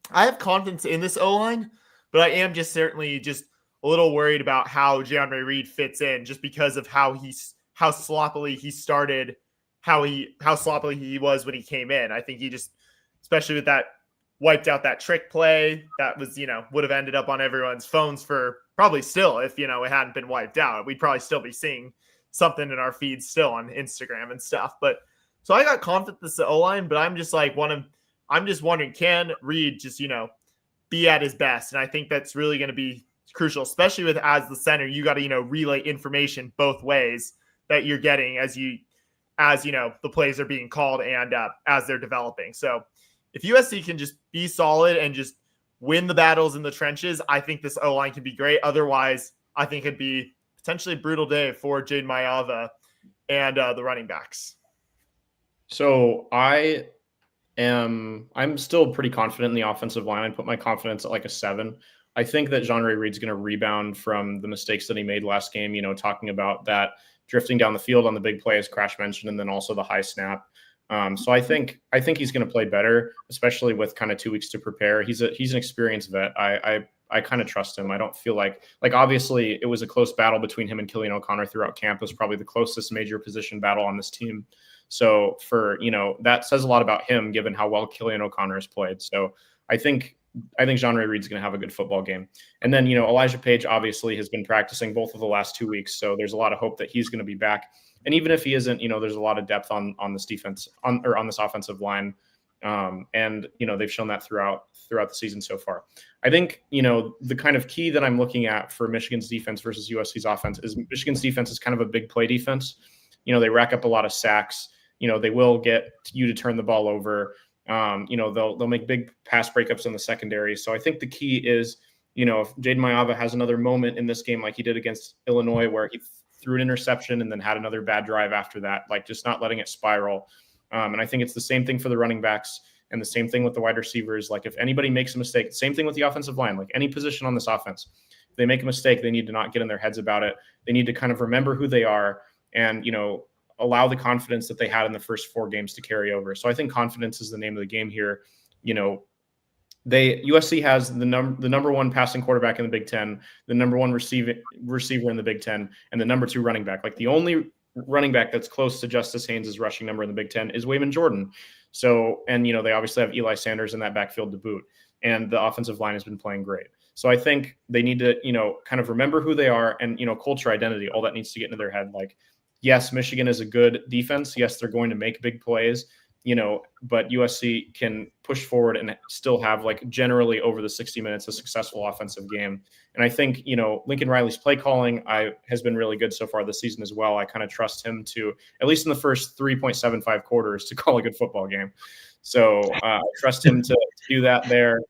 I have confidence in this O-line, but I am just certainly just a little worried about how Je'Andre Reed fits in, just because of how sloppily he started, how sloppily he was when he came in. I think he just, especially with that, wiped out that trick play that was, would have ended up on everyone's phones for probably still, if, you know, it hadn't been wiped out, we'd probably still be seeing something in our feeds still on Instagram and stuff. But so I got confident this O-line, but I'm just like, I'm just wondering, can Reed just, you know, be at his best? And I think that's really going to be crucial, especially with, as the center, you got to, you know, relay information both ways that you're getting as you know, the plays are being called and as they're developing. So if USC can just be solid and just win the battles in the trenches, I think this O-line can be great. Otherwise, I think it'd be potentially a brutal day for Jade Mayava and the running backs. So I'm still pretty confident in the offensive line. I put my confidence at like a 7. I think that Jean-Ray Reed's going to rebound from the mistakes that he made last game, you know, talking about that drifting down the field on the big play, as Crash mentioned, and then also the high snap. So I think he's going to play better, especially with kind of 2 weeks to prepare. He's an experienced vet. I kind of trust him. I don't feel like obviously it was a close battle between him and Killian O'Connor throughout camp. It was probably the closest major position battle on this team. So that says a lot about him, given how well Killian O'Connor has played. So I think Jean-Ray Reed's going to have a good football game. And then, you know, Elijah Page obviously has been practicing both of the last 2 weeks. So there's a lot of hope that he's going to be back. And even if he isn't, you know, there's a lot of depth on this defense on this offensive line. And, you know, they've shown that throughout the season so far. I think, you know, the kind of key that I'm looking at for Michigan's defense versus USC's offense is Michigan's defense is kind of a big play defense. You know, they rack up a lot of sacks. You know, they will get you to turn the ball over. You know, they'll make big pass breakups in the secondary. So I think the key is, you know, if Jaden Mayava has another moment in this game like he did against Illinois where he threw an interception and then had another bad drive after that, like just not letting it spiral. And I think it's the same thing for the running backs and the same thing with the wide receivers. Like if anybody makes a mistake, same thing with the offensive line, like any position on this offense, if they make a mistake, they need to not get in their heads about it. They need to kind of remember who they are and, you know, allow the confidence that they had in the first 4 games to carry over. So I think confidence is the name of the game here. You know, USC has the number 1 passing quarterback in the Big Ten, the number 1 receiver in the Big Ten, and the number 2 running back. Like the only running back that's close to Justice Haynes' rushing number in the Big Ten is Wayman Jordan. So, and, you know, they obviously have Eli Sanders in that backfield to boot, and the offensive line has been playing great. So I think they need to, you know, kind of remember who they are and, you know, culture, identity, all that needs to get into their head. Like, yes, Michigan is a good defense. Yes, they're going to make big plays, you know, but USC can push forward and still have, like, generally over the 60 minutes, a successful offensive game. And I think, you know, Lincoln Riley's play calling has been really good so far this season as well. I kind of trust him to, at least in the first 3.75 quarters, to call a good football game. So I trust him to do that there.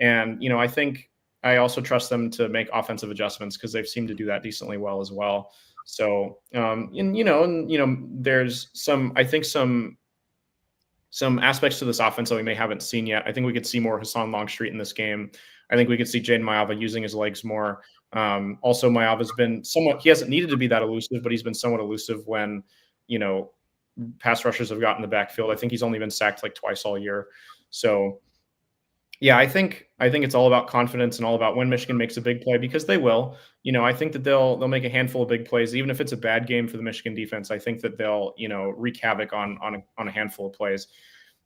And, you know, I think I also trust them to make offensive adjustments because they've seemed to do that decently well as well. So, there's some aspects to this offense that we may haven't seen yet. I think we could see more Hassan Longstreet in this game. I think we could see Jaden Mayava using his legs more. Also, Mayava's been he hasn't needed to be that elusive, but he's been somewhat elusive when, you know, pass rushers have gotten the backfield. I think he's only been sacked like twice all year. So, yeah, I think it's all about confidence and all about when Michigan makes a big play, because they will. You know, I think that they'll make a handful of big plays, even if it's a bad game for the Michigan defense. I think that they'll, you know, wreak havoc on a handful of plays.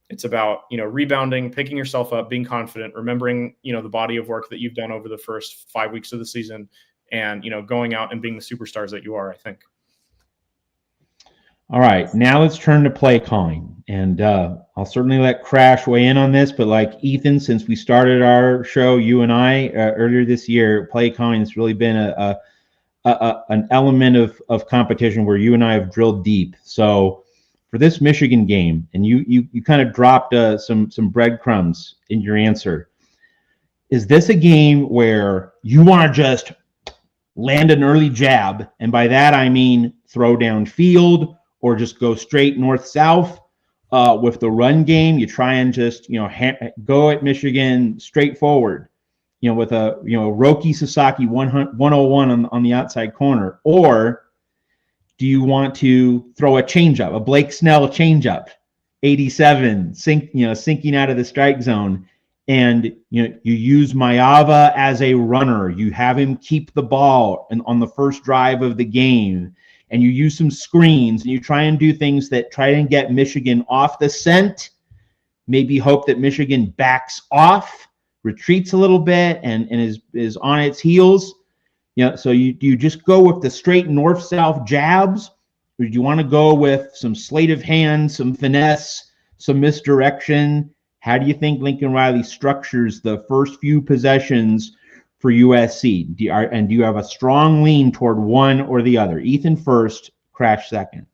It's about, you know, rebounding, picking yourself up, being confident, remembering, you know, the body of work that you've done over the first 5 weeks of the season, and, you know, going out and being the superstars that you are, I think. All right, now let's turn to play calling, and I'll certainly let Crash weigh in on this. But like Ethan, since we started our show, you and I earlier this year, play calling has really been an element of competition where you and I have drilled deep. So for this Michigan game, and you kind of dropped some breadcrumbs in your answer. Is this a game where you want to just land an early jab, and by that I mean throw downfield, or just go straight north-south with the run game? You try and just, you know, go at Michigan straightforward, you know, with a, you know, Roki Sasaki 101 on the outside corner? Or do you want to throw a changeup, a Blake Snell changeup, 87, sinking out of the strike zone, and, you know, you use Mayava as a runner, you have him keep the ball on the first drive of the game, and you use some screens, and you try and do things that try and get Michigan off the scent, maybe hope that Michigan backs off, retreats a little bit, and is on its heels? So do you just go with the straight north-south jabs, or do you want to go with some sleight of hand, some finesse, some misdirection? How do you think Lincoln Riley structures the first few possessions for USC? Do you have a strong lean toward one or the other? Ethan first, Crash second.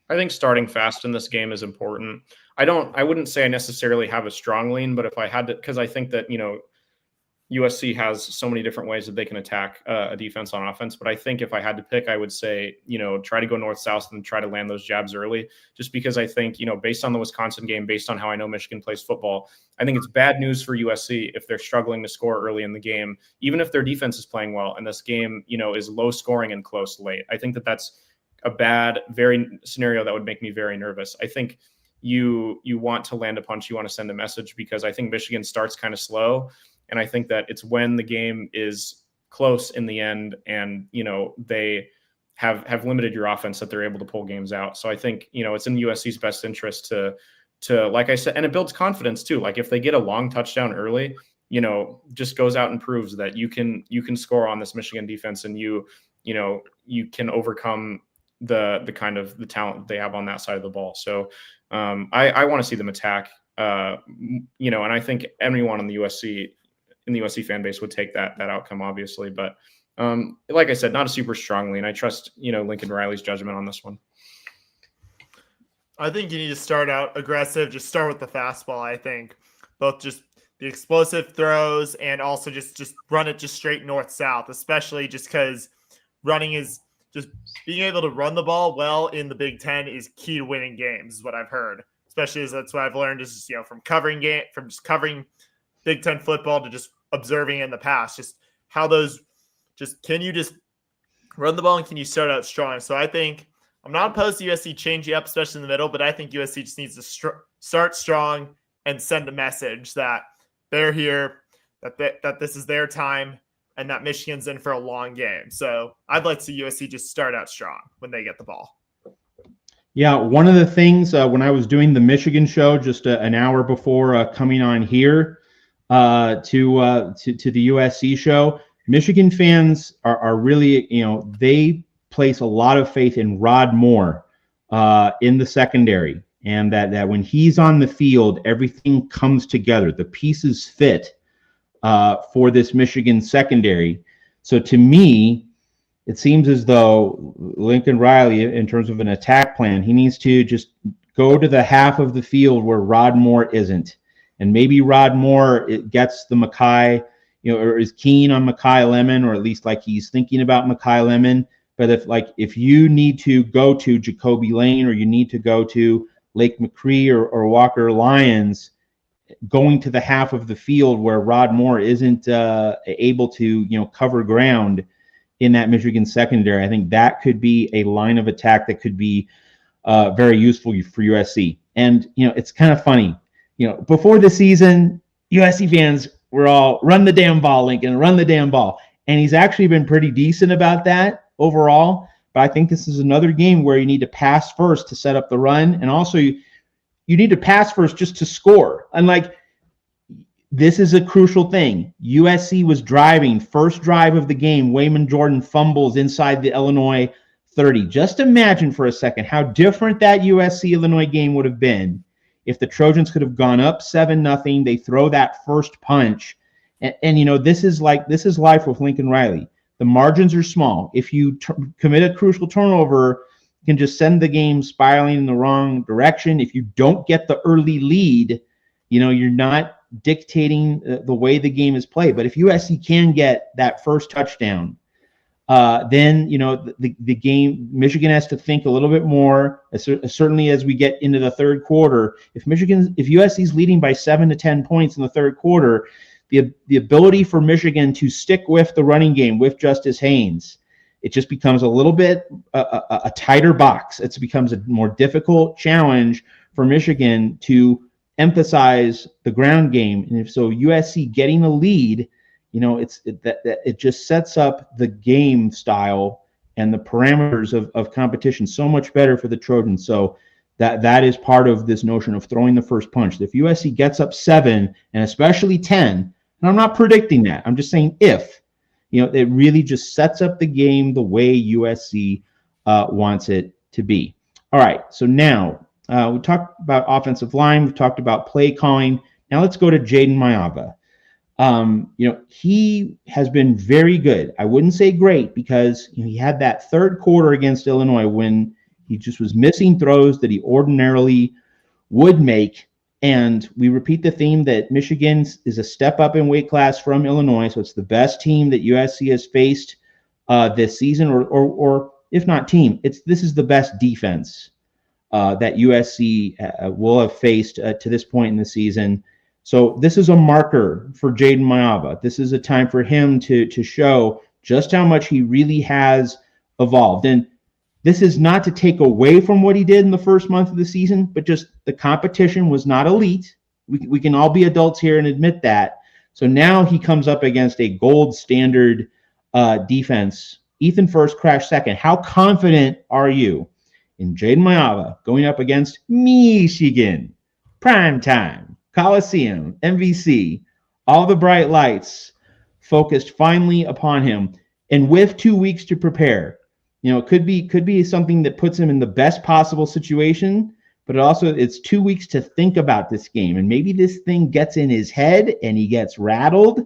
I think starting fast in this game is important. I wouldn't say I necessarily have a strong lean, but if I had to, because I think that, USC has so many different ways that they can attack a defense on offense. But I think if I had to pick, I would say, try to go north-south and try to land those jabs early, just because I think, based on the Wisconsin game, based on how I know Michigan plays football, I think it's bad news for USC if they're struggling to score early in the game, even if their defense is playing well. And this game, is low scoring and close late. I think that that's a bad, very scenario that would make me very nervous. I think you want to land a punch, you want to send a message, because I think Michigan starts kind of slow. And I think that it's when the game is close in the end and, they have limited your offense that they're able to pull games out. So I think, it's in USC's best interest to, like I said, and it builds confidence too. Like if they get a long touchdown early, just goes out and proves that you can score on this Michigan defense, and you can overcome the kind of the talent they have on that side of the ball. So I want to see them attack, and I think everyone in the USC fan base would take that outcome, obviously. But like I said, not a super strong lean. I trust, Lincoln Riley's judgment on this one. I think you need to start out aggressive. Just start with the fastball. I think both just the explosive throws and also just run it just straight north-south, especially just because running is just being able to run the ball well in the Big Ten is key to winning games, is what I've heard. Especially as that's what I've learned is, from covering Big Ten football to just observing in the past, just how those, can you just run the ball and can you start out strong? So I think I'm not opposed to USC changing up, especially in the middle, but I think USC just needs to start strong and send a message that they're here, that this is their time, and that Michigan's in for a long game. So I'd like to see USC just start out strong when they get the ball. Yeah, one of the things when I was doing the Michigan show just an hour before coming on here to the USC show, Michigan fans are really, they place a lot of faith in Rod Moore in the secondary, and that when he's on the field, everything comes together. The pieces fit for this Michigan secondary. So to me, it seems as though Lincoln Riley, in terms of an attack plan, he needs to just go to the half of the field where Rod Moore isn't. And maybe Rod Moore gets the Mackay, or is keen on Mackay Lemon, or at least like he's thinking about Mackay Lemon. But if you need to go to Jacoby Lane, or you need to go to Lake McCree or Walker Lyons, going to the half of the field where Rod Moore isn't able to cover ground in that Michigan secondary, I think that could be a line of attack that could be very useful for USC. And it's kind of funny. Before the season, USC fans were all run the damn ball, Lincoln, run the damn ball. And he's actually been pretty decent about that overall. But I think this is another game where you need to pass first to set up the run. And also you need to pass first just to score. And this is a crucial thing. USC was driving, first drive of the game, Wayman Jordan fumbles inside the Illinois 30. Just imagine for a second how different that USC-Illinois game would have been if the Trojans could have gone up 7-0. They throw that first punch. And this is life with Lincoln Riley. The margins are small. If you commit a crucial turnover, you can just send the game spiraling in the wrong direction. If you don't get the early lead, you're not dictating the way the game is played. But if USC can get that first touchdown, then the game, Michigan has to think a little bit more. Certainly, as we get into the third quarter, if USC is leading by 7 to 10 points in the third quarter, the ability for Michigan to stick with the running game with Justice Haynes, it just becomes a little bit a tighter box. It becomes a more difficult challenge for Michigan to emphasize the ground game. And if so, USC getting a lead, it just sets up the game style and the parameters of competition so much better for the Trojans. So that is part of this notion of throwing the first punch. If USC gets up 7 and especially 10, and I'm not predicting that, I'm just saying if It really just sets up the game the way USC wants it to be. All right, so now we talked about offensive line. We've talked about play calling. Now let's go to Jaden Maiava. He has been very good. I wouldn't say great because he had that third quarter against Illinois when he just was missing throws that he ordinarily would make. And we repeat the theme that Michigan is a step up in weight class from Illinois. So it's the best team that USC has faced this season, or if not team, this is the best defense that USC will have faced to this point in the season. So this is a marker for Jaden Maiava. This is a time for him to show just how much he really has evolved. And this is not to take away from what he did in the first month of the season, but just the competition was not elite. We can all be adults here and admit that. So now he comes up against a gold standard defense. Ethan first, Crash second. How confident are you in Jaden Maiava going up against Michigan? Primetime, Coliseum, MVC, all the bright lights focused finally upon him. And with 2 weeks to prepare, it could be something that puts him in the best possible situation, but it's 2 weeks to think about this game. And maybe this thing gets in his head and he gets rattled.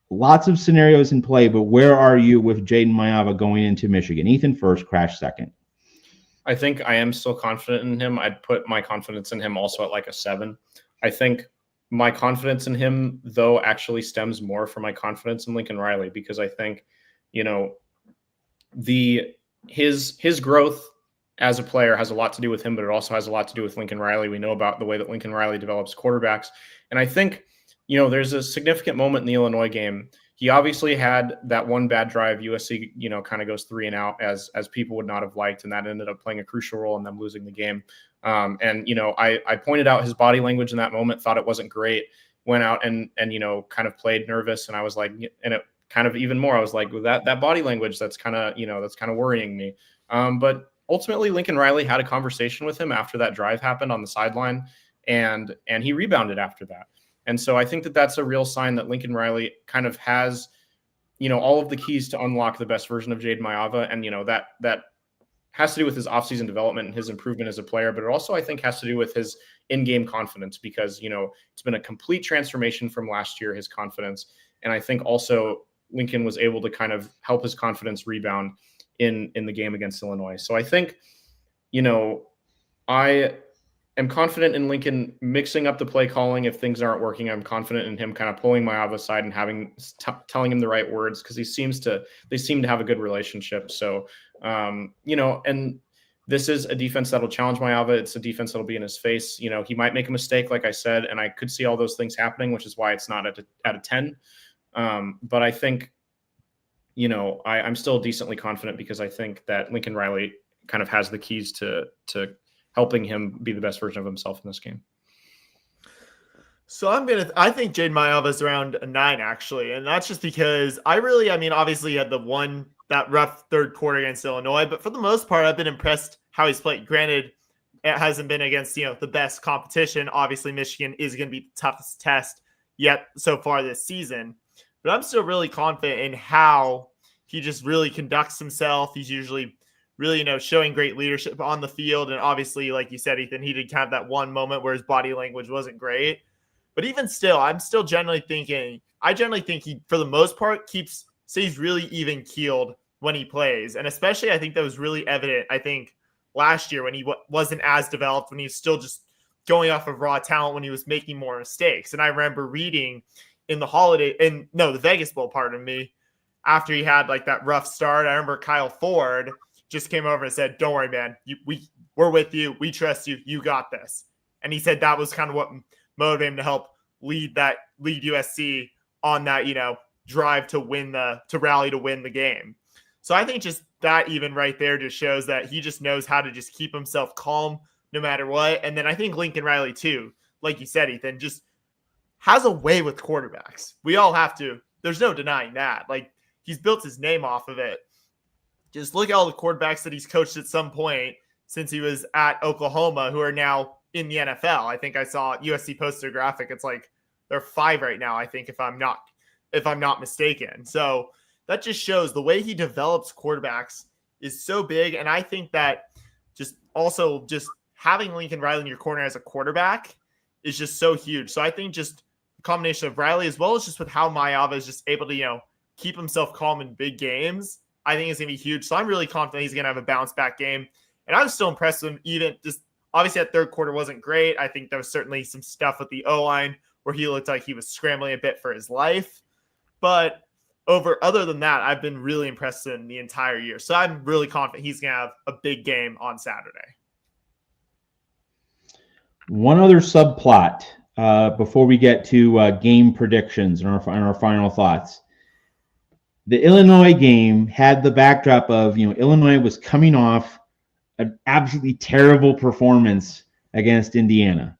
Lots of scenarios in play, but where are you with Jaden Maiava going into Michigan? Ethan first, Crash second. I think I am still confident in him. I'd put my confidence in him also at like a 7. I think my confidence in him, though, actually stems more from my confidence in Lincoln Riley, because I think, his growth as a player has a lot to do with him, but it also has a lot to do with Lincoln Riley. We know about the way that Lincoln Riley develops quarterbacks. And I think, there's a significant moment in the Illinois game. He obviously had that one bad drive. USC, kind of goes 3 and out as people would not have liked. And that ended up playing a crucial role in them losing the game. I pointed out his body language in that moment, thought it wasn't great, went out and kind of played nervous. And I was like, and it kind of even more, I was like, well, that body language, that's kind of worrying me. But ultimately Lincoln Riley had a conversation with him after that drive happened on the sideline, and he rebounded after that. And so I think that that's a real sign that Lincoln Riley kind of has, all of the keys to unlock the best version of Jaden Maiava. And, that has to do with his offseason development and his improvement as a player, but it also, I think, has to do with his in-game confidence, because, it's been a complete transformation from last year, his confidence. And I think also Lincoln was able to kind of help his confidence rebound in the game against Illinois. So I think, I am confident in Lincoln mixing up the play calling if things aren't working. I'm confident in him kind of pulling Maiava aside and telling him the right words, because they seem to have a good relationship. So, and this is a defense that'll challenge Maiava. It's a defense that'll be in his face. He might make a mistake, like I said, and I could see all those things happening, which is why it's not at a 10. But I think, I'm still decently confident, because I think that Lincoln Riley kind of has the keys to helping him be the best version of himself in this game. So I think Jaden Maiava is around a 9, actually. And that's just because obviously he had that rough third quarter against Illinois, but for the most part, I've been impressed how he's played. Granted, it hasn't been against, the best competition. Obviously, Michigan is going to be the toughest test yet so far this season, but I'm still really confident in how he just really conducts himself. He's usually really, showing great leadership on the field. And obviously, like you said, Ethan, he did have that one moment where his body language wasn't great. But even still, I generally think he, for the most part, stays really even keeled when he plays. And especially, I think that was really evident, last year when he wasn't as developed, when he was still just going off of raw talent, when he was making more mistakes. And I remember reading in the Vegas Bowl, pardon me, after he had like that rough start, I remember Kyle Ford just came over and said, "Don't worry, man. We're with you. We trust you. You got this." And he said that was kind of what motivated him to help lead USC on that, drive to rally to win the game. So I think just that even right there just shows that he just knows how to just keep himself calm no matter what. And then I think Lincoln Riley too, like you said, Ethan, just has a way with quarterbacks. We all have to. There's no denying that. Like, he's built his name off of it. Just look at all the quarterbacks that he's coached at some point since he was at Oklahoma who are now in the NFL. I think I saw USC posted a graphic. It's like they're 5 right now, I think, if I'm not if I'm not mistaken. So that just shows the way he develops quarterbacks is so big. And I think that just having Lincoln Riley in your corner as a quarterback is just so huge. So I think just a combination of Riley as well as just with how Mayava is just able to, keep himself calm in big games, I think it's going to be huge. So I'm really confident he's going to have a bounce back game. And I was still impressed with him, even just obviously that third quarter wasn't great. I think there was certainly some stuff with the O-line where he looked like he was scrambling a bit for his life. But other than that, I've been really impressed in the entire year. So I'm really confident he's going to have a big game on Saturday. One other subplot before we get to game predictions and our final thoughts. The Illinois game had the backdrop of, Illinois was coming off an absolutely terrible performance against Indiana.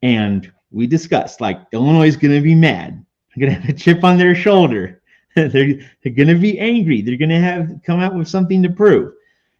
And we discussed, Illinois is going to be mad. They're going to have a chip on their shoulder. They're going to be angry. They're going to come out with something to prove.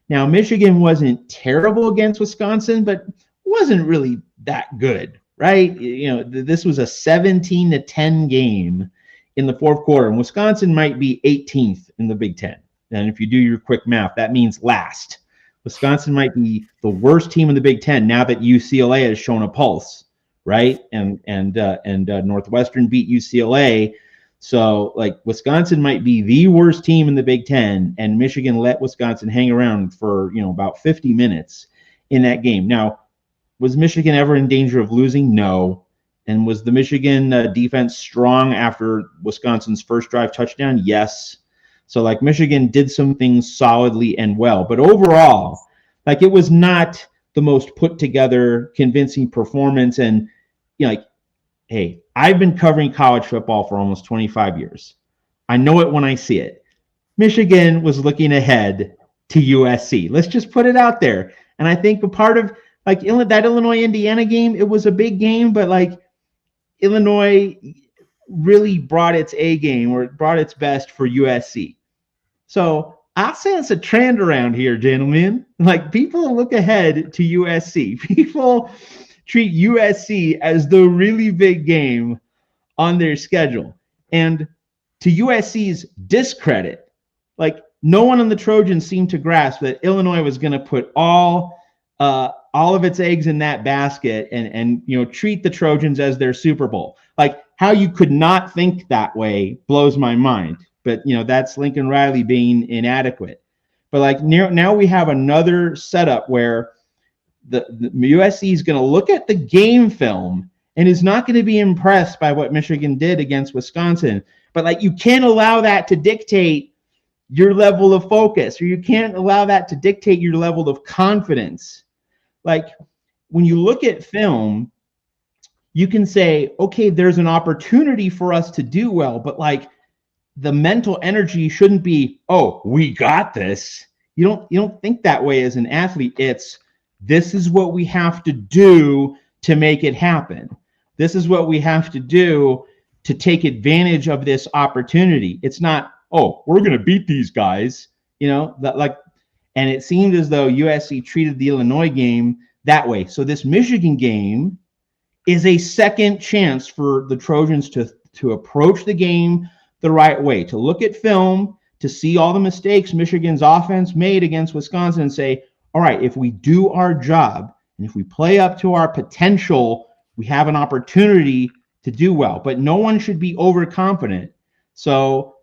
Now, Michigan wasn't terrible against Wisconsin, but wasn't really that good, right? This was a 17-10 game in the fourth quarter, and Wisconsin might be 18th in the Big Ten. And if you do your quick math, that means last. Wisconsin might be the worst team in the Big Ten now that UCLA has shown a pulse, right? And Northwestern beat UCLA. So, Wisconsin might be the worst team in the Big Ten, and Michigan let Wisconsin hang around for, about 50 minutes in that game. Now, was Michigan ever in danger of losing? No. And was the Michigan defense strong after Wisconsin's first drive touchdown? Yes. So, Michigan did some things solidly and well. But overall, it was not the most put together, convincing performance. And, hey, I've been covering college football for almost 25 years. I know it when I see it. Michigan was looking ahead to USC. Let's just put it out there. And I think a part of, that Illinois-Indiana game, it was a big game, but, Illinois really brought its A game, or it brought its best for USC. So I'll sense a trend around here, gentlemen. People look ahead to USC. People treat USC as the really big game on their schedule. And to USC's discredit, no one on the Trojans seemed to grasp that Illinois was going to put all of its eggs in that basket and treat the Trojans as their Super Bowl. How you could not think that way blows my mind. But that's Lincoln Riley being inadequate. But now we have another setup where the USC is going to look at the game film and is not going to be impressed by what Michigan did against Wisconsin. But you can't allow that to dictate your level of focus, or you can't allow that to dictate your level of confidence. When you look at film, you can say, okay, there's an opportunity for us to do well, but the mental energy shouldn't be, oh, we got this. You don't think that way as an athlete. It's, this is what we have to do to make it happen. This is what we have to do to take advantage of this opportunity. It's not, oh, we're going to beat these guys, and it seemed as though USC treated the Illinois game that way. So this Michigan game is a second chance for the Trojans to approach the game the right way, to look at film, to see all the mistakes Michigan's offense made against Wisconsin and say, all right, if we do our job and if we play up to our potential, we have an opportunity to do well. But no one should be overconfident. So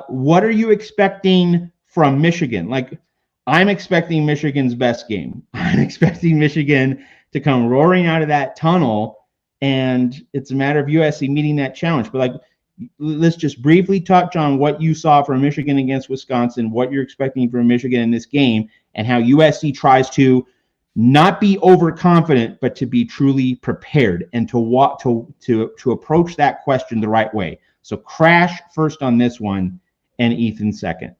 what are you expecting from Michigan? I'm expecting Michigan's best game. I'm expecting Michigan to come roaring out of that tunnel, and it's a matter of USC meeting that challenge. But let's just briefly touch on what you saw from Michigan against Wisconsin, what you're expecting from Michigan in this game, and how USC tries to not be overconfident, but to be truly prepared and to approach that question the right way. So Crash first on this one, and Ethan second.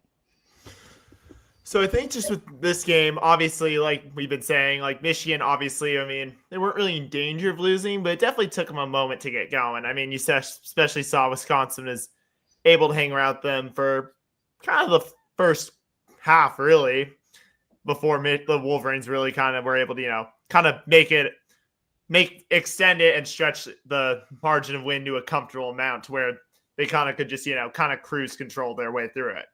So I think just with this game, obviously, like we've been saying, Michigan, obviously, they weren't really in danger of losing, but it definitely took them a moment to get going. You especially saw Wisconsin is able to hang around them for kind of the first half, really, before the Wolverines really kind of were able to, kind of extend it and stretch the margin of win to a comfortable amount to where they kind of could just, kind of cruise control their way through it.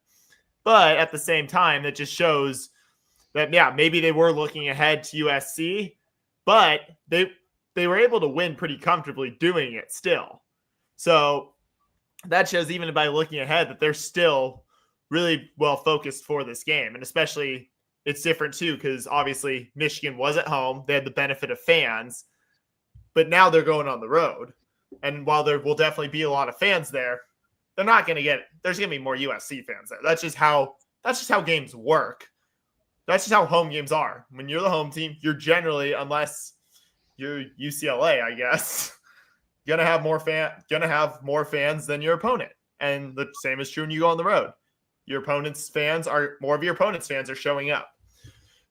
But at the same time, that just shows that, yeah, maybe they were looking ahead to USC, but they were able to win pretty comfortably doing it still. So that shows, even by looking ahead, that they're still really well focused for this game. And especially it's different too, because obviously Michigan was at home. They had the benefit of fans, but now they're going on the road. And while there will definitely be a lot of fans there, they're not going to there's going to be more USC fans there. That's just how games work. That's just how home games are. When you're the home team, you're generally, unless you're UCLA, I guess, gonna have more fans than your opponent. And the same is true when you go on the road. More of your opponent's fans are showing up.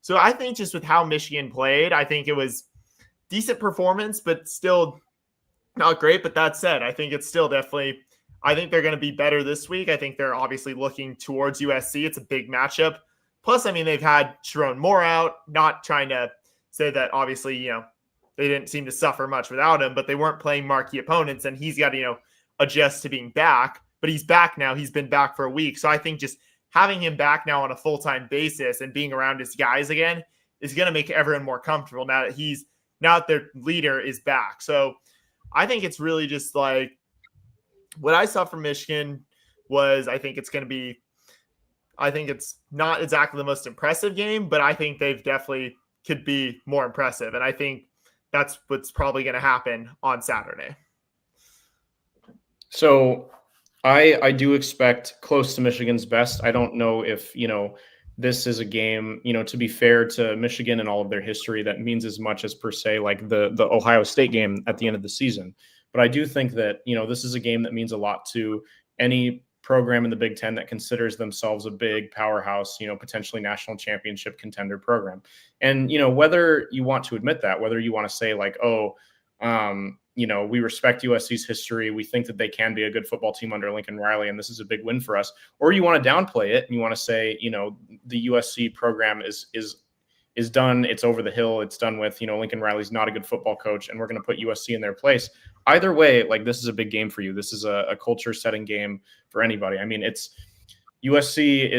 So I think just with how Michigan played, I think it was decent performance, but still not great. But that said, I think it's still definitely, I think they're going to be better this week. I think they're obviously looking towards USC. It's a big matchup. Plus, I mean, they've had Sharon Moore out, not trying to say that obviously, they didn't seem to suffer much without him, but they weren't playing marquee opponents, and he's got to, adjust to being back. But he's back now. He's been back for a week. So I think just having him back now on a full-time basis and being around his guys again is going to make everyone more comfortable now that their leader is back. So I think it's really just like what I saw from Michigan was, I think it's not exactly the most impressive game, but I think they've definitely could be more impressive. And I think that's what's probably going to happen on Saturday. So I do expect close to Michigan's best. I don't know if, this is a game, to be fair to Michigan and all of their history, that means as much as per se like the Ohio State game at the end of the season. But I do think that, this is a game that means a lot to any program in the Big Ten that considers themselves a big powerhouse, potentially national championship contender program. And, whether you want to admit that, whether you want to say like, we respect USC's history, we think that they can be a good football team under Lincoln Riley, and this is a big win for us, or you want to downplay it and you want to say, the USC program is done, it's over the hill, it's done with, Lincoln Riley's not a good football coach, and we're going to put USC in their place. Either way, like, this is a big game for you. This is a culture-setting game for anybody. I mean, USC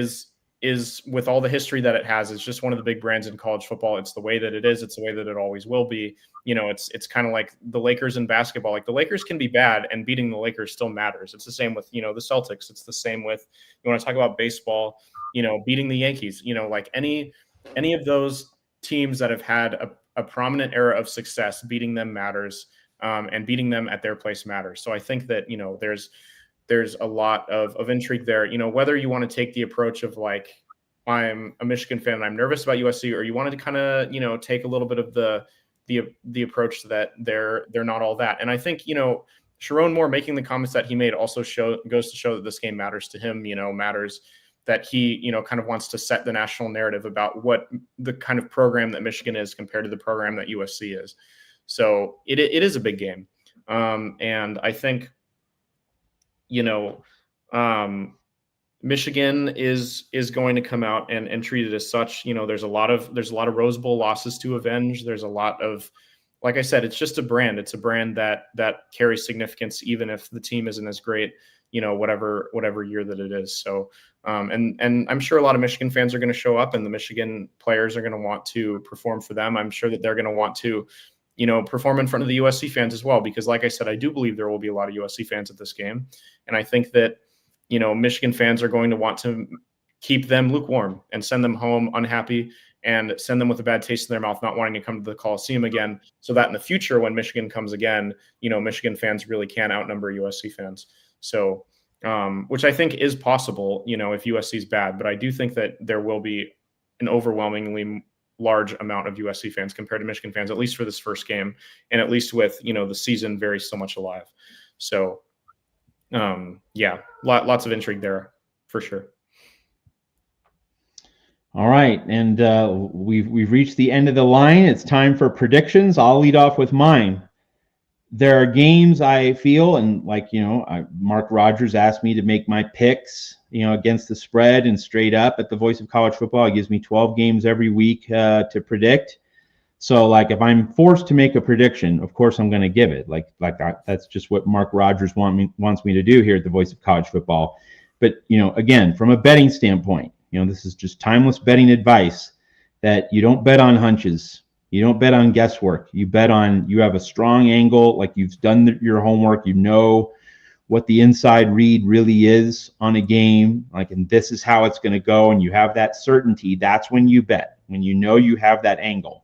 is with all the history that it has, it's just one of the big brands in college football. It's the way that it is. It's the way that it always will be. It's kind of like the Lakers in basketball. Like, the Lakers can be bad, and beating the Lakers still matters. It's the same with, the Celtics. It's the same with, you want to talk about baseball, beating the Yankees, like any of those teams that have had a prominent era of success, beating them matters, and beating them at their place matters. So I think that, there's a lot of intrigue there, whether you want to take the approach of like, I'm a Michigan fan and I'm nervous about USC, or you wanted to kind of, take a little bit of the approach that they're not all that. And I think, Sharon Moore making the comments that he made also goes to show that this game matters to him, matters that he, kind of wants to set the national narrative about what the kind of program that Michigan is compared to the program that USC is. So it is a big game. And I think, Michigan is going to come out and treat it as such. There's a lot of Rose Bowl losses to avenge. There's a lot of, like I said, it's just a brand. It's a brand that carries significance, even if the team isn't as great, whatever year that it is. So, and I'm sure a lot of Michigan fans are going to show up, and the Michigan players are going to want to perform for them. I'm sure that they're going to want to, perform in front of the USC fans as well, because like I said, I do believe there will be a lot of USC fans at this game. And I think that, Michigan fans are going to want to keep them lukewarm and send them home unhappy and send them with a bad taste in their mouth, not wanting to come to the Coliseum again, so that in the future, when Michigan comes again, Michigan fans really can outnumber USC fans. So, which I think is possible, if USC is bad, but I do think that there will be an overwhelmingly large amount of USC fans compared to Michigan fans, at least for this first game, and at least with, the season very so much alive. So, lots of intrigue there for sure. All right, and we've reached the end of the line. It's time for predictions. I'll lead off with mine. There are games I feel, and like, Mark Rogers asked me to make my picks, against the spread and straight up at the Voice of College Football. It gives me 12 games every week to predict. So, like, if I'm forced to make a prediction, of course I'm going to give it. That's just what Mark Rogers wants me to do here at the Voice of College Football. But, again, from a betting standpoint, this is just timeless betting advice that you don't bet on hunches. You don't bet on guesswork. You bet on you have a strong angle, like you've done your homework. You know what the inside read really is on a game, and this is how it's going to go, and you have that certainty. That's when you bet, when you have that angle.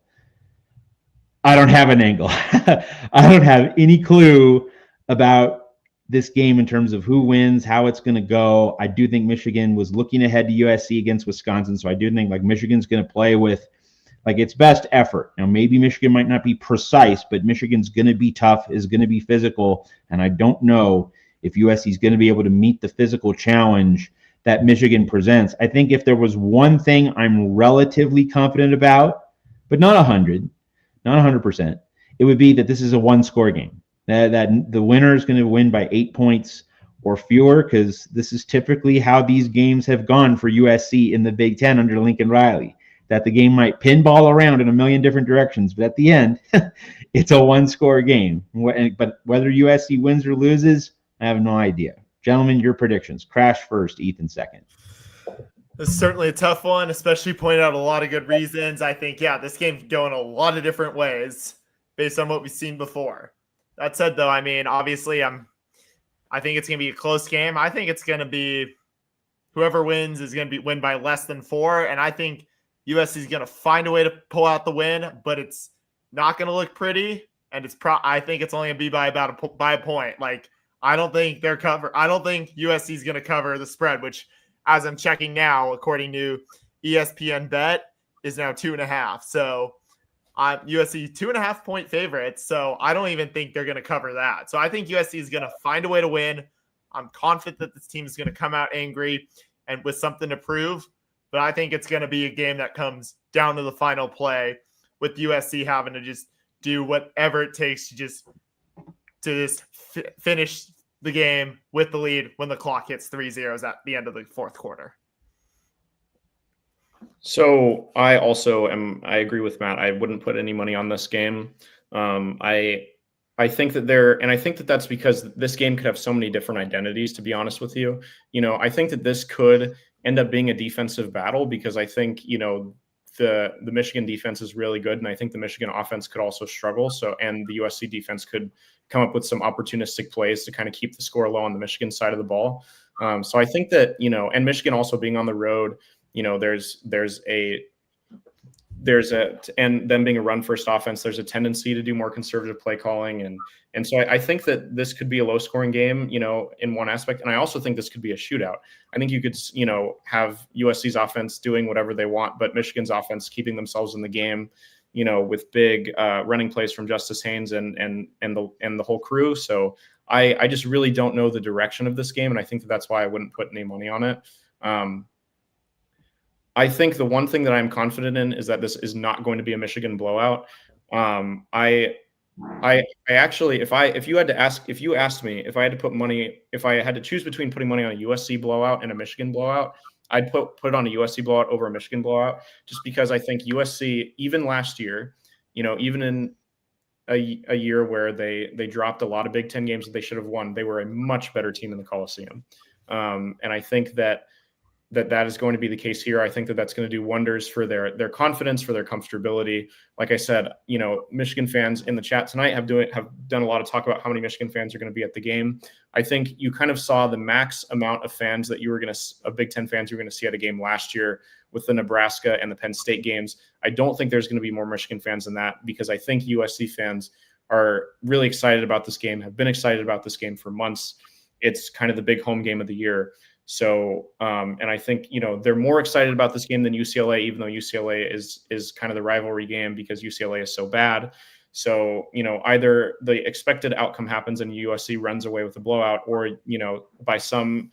I don't have an angle. I don't have any clue about this game in terms of who wins, how it's going to go. I do think Michigan was looking ahead to USC against Wisconsin, so I do think Michigan's going to play with its best effort. Maybe Michigan might not be precise, but Michigan's going to be tough, is going to be physical, and I don't know if USC is going to be able to meet the physical challenge that Michigan presents. I think if there was one thing I'm relatively confident about, but not 100%, it would be that this is a one-score game. That the winner is going to win by 8 points or fewer, because this is typically how these games have gone for USC in the Big Ten under Lincoln Riley. That the game might pinball around in a million different directions, but at the end, it's a one-score game. But whether USC wins or loses, I have no idea. Gentlemen, your predictions. Crash first, Ethan second. This is certainly a tough one, especially pointed out a lot of good reasons. I think, this game could go in a lot of different ways based on what we've seen before. That said, though, obviously, I think it's going to be a close game. I think it's going to be whoever wins is going to win by less than 4, and I think USC is going to find a way to pull out the win, but it's not going to look pretty, and I think it's only going to be by a point. I don't think I don't think USC is going to cover the spread, which, as I'm checking now, according to ESPN Bet, is now 2.5. So USC 2.5 point favorites. So I don't even think they're going to cover that. So I think USC is going to find a way to win. I'm confident that this team is going to come out angry and with something to prove. But I think it's going to be a game that comes down to the final play, with USC having to just do whatever it takes to just finish the game with the lead when the clock hits 3-0 at the end of the fourth quarter. So I agree with Matt. I wouldn't put any money on this game. I think that that's because this game could have so many different identities, to be honest with you. I think that this could end up being a defensive battle, because I think, the Michigan defense is really good, and I think the Michigan offense could also struggle. And the USC defense could come up with some opportunistic plays to kind of keep the score low on the Michigan side of the ball. So I think that, and Michigan also being on the road, and them being a run first offense, there's a tendency to do more conservative play calling. And so I think that this could be a low scoring game, in one aspect. And I also think this could be a shootout. I think you could, have USC's offense doing whatever they want, but Michigan's offense keeping themselves in the game, with big running plays from Justice Haynes and the whole crew. So I just really don't know the direction of this game. And I think that's why I wouldn't put any money on it. I think the one thing that I'm confident in is that this is not going to be a Michigan blowout. I actually, if you asked me if I had to put money, if I had to choose between putting money on a USC blowout and a Michigan blowout, I'd put on a USC blowout over a Michigan blowout, just because I think USC, even last year, even in a year where they dropped a lot of Big Ten games that they should have won, they were a much better team in the Coliseum. And I think that is going to be the case here. I think that that's going to do wonders for their confidence, for their comfortability. Like I said, Michigan fans in the chat tonight have done a lot of talk about how many Michigan fans are going to be at the game. I think you kind of saw the max amount of fans that of Big Ten fans you were going to see at a game last year with the Nebraska and the Penn State games. I don't think there's going to be more Michigan fans than that, because I think USC fans are really excited about this game, have been excited about this game for months. It's kind of the big home game of the year. So, and I think, they're more excited about this game than UCLA, even though UCLA is kind of the rivalry game because UCLA is so bad. So, either the expected outcome happens and USC runs away with a blowout, or, by some,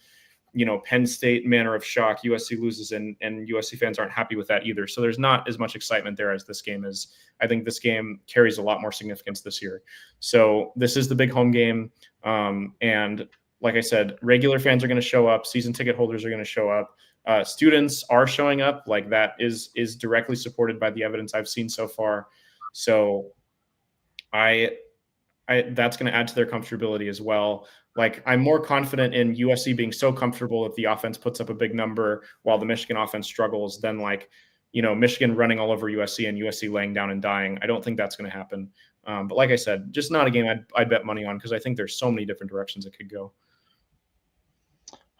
Penn State manner of shock, USC loses and USC fans aren't happy with that either. So there's not as much excitement there as this game is. I think this game carries a lot more significance this year. So this is the big home game. And like I said, regular fans are going to show up. Season ticket holders are going to show up. Students are showing up. Like, that is directly supported by the evidence I've seen so far. So I that's going to add to their comfortability as well. Like, I'm more confident in USC being so comfortable if the offense puts up a big number while the Michigan offense struggles than, like, Michigan running all over USC and USC laying down and dying. I don't think that's going to happen. But like I said, just not a game I'd bet money on because I think there's so many different directions it could go.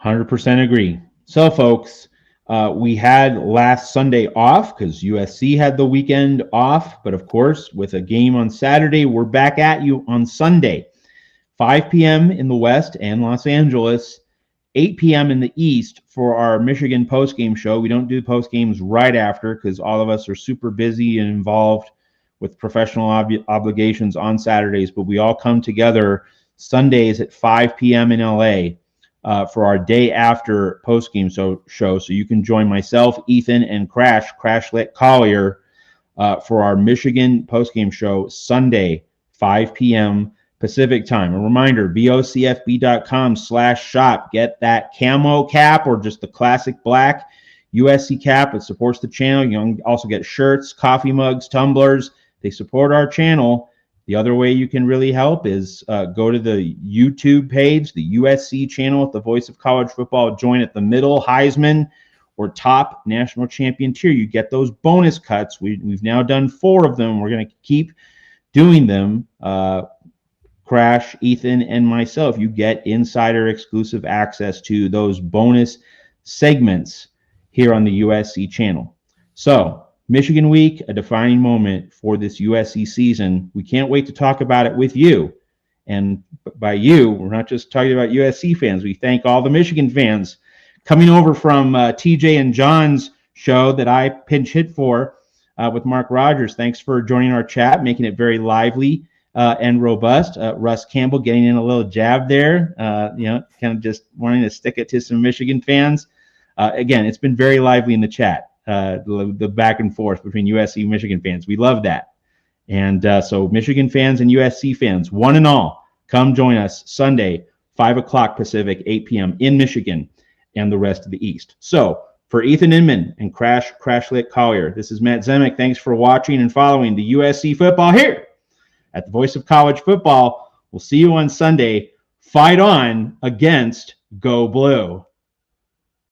100% agree. So, folks, we had last Sunday off because USC had the weekend off. But, of course, with a game on Saturday, we're back at you on Sunday, 5 p.m. in the West and Los Angeles, 8 p.m. in the East for our Michigan postgame show. We don't do postgames right after because all of us are super busy and involved with professional obligations on Saturdays. But we all come together Sundays at 5 p.m. in LA. For our day after postgame show. So you can join myself, Ethan, and Crashlet Collier for our Michigan postgame show Sunday, 5 p.m. Pacific time. A reminder, bocfb.com/shop. Get that camo cap or just the classic black USC cap. It supports the channel. You can also get shirts, coffee mugs, tumblers. They support our channel. The other way you can really help is go to the YouTube page, the USC channel at the Voice of College Football. Join at the middle Heisman or top national champion tier. You get those bonus cuts. We've now done 4 of them. We're going to keep doing them. Crash, Ethan, and myself. You get insider exclusive access to those bonus segments here on the USC channel. So, Michigan week, a defining moment for this USC season. We can't wait to talk about it with you. And by you, we're not just talking about USC fans. We thank all the Michigan fans coming over from TJ and John's show that I pinch hit for with Mark Rogers. Thanks for joining our chat, making it very lively and robust. Russ Campbell getting in a little jab there, kind of just wanting to stick it to some Michigan fans. Again, it's been very lively in the chat. The back and forth between USC and Michigan fans. We love that. And so Michigan fans and USC fans, one and all, come join us Sunday, 5 o'clock Pacific, 8 p.m. in Michigan and the rest of the East. So for Ethan Inman and Crashlet Collier, this is Matt Zemek. Thanks for watching and following the USC football here at the Voice of College Football. We'll see you on Sunday. Fight on against Go Blue.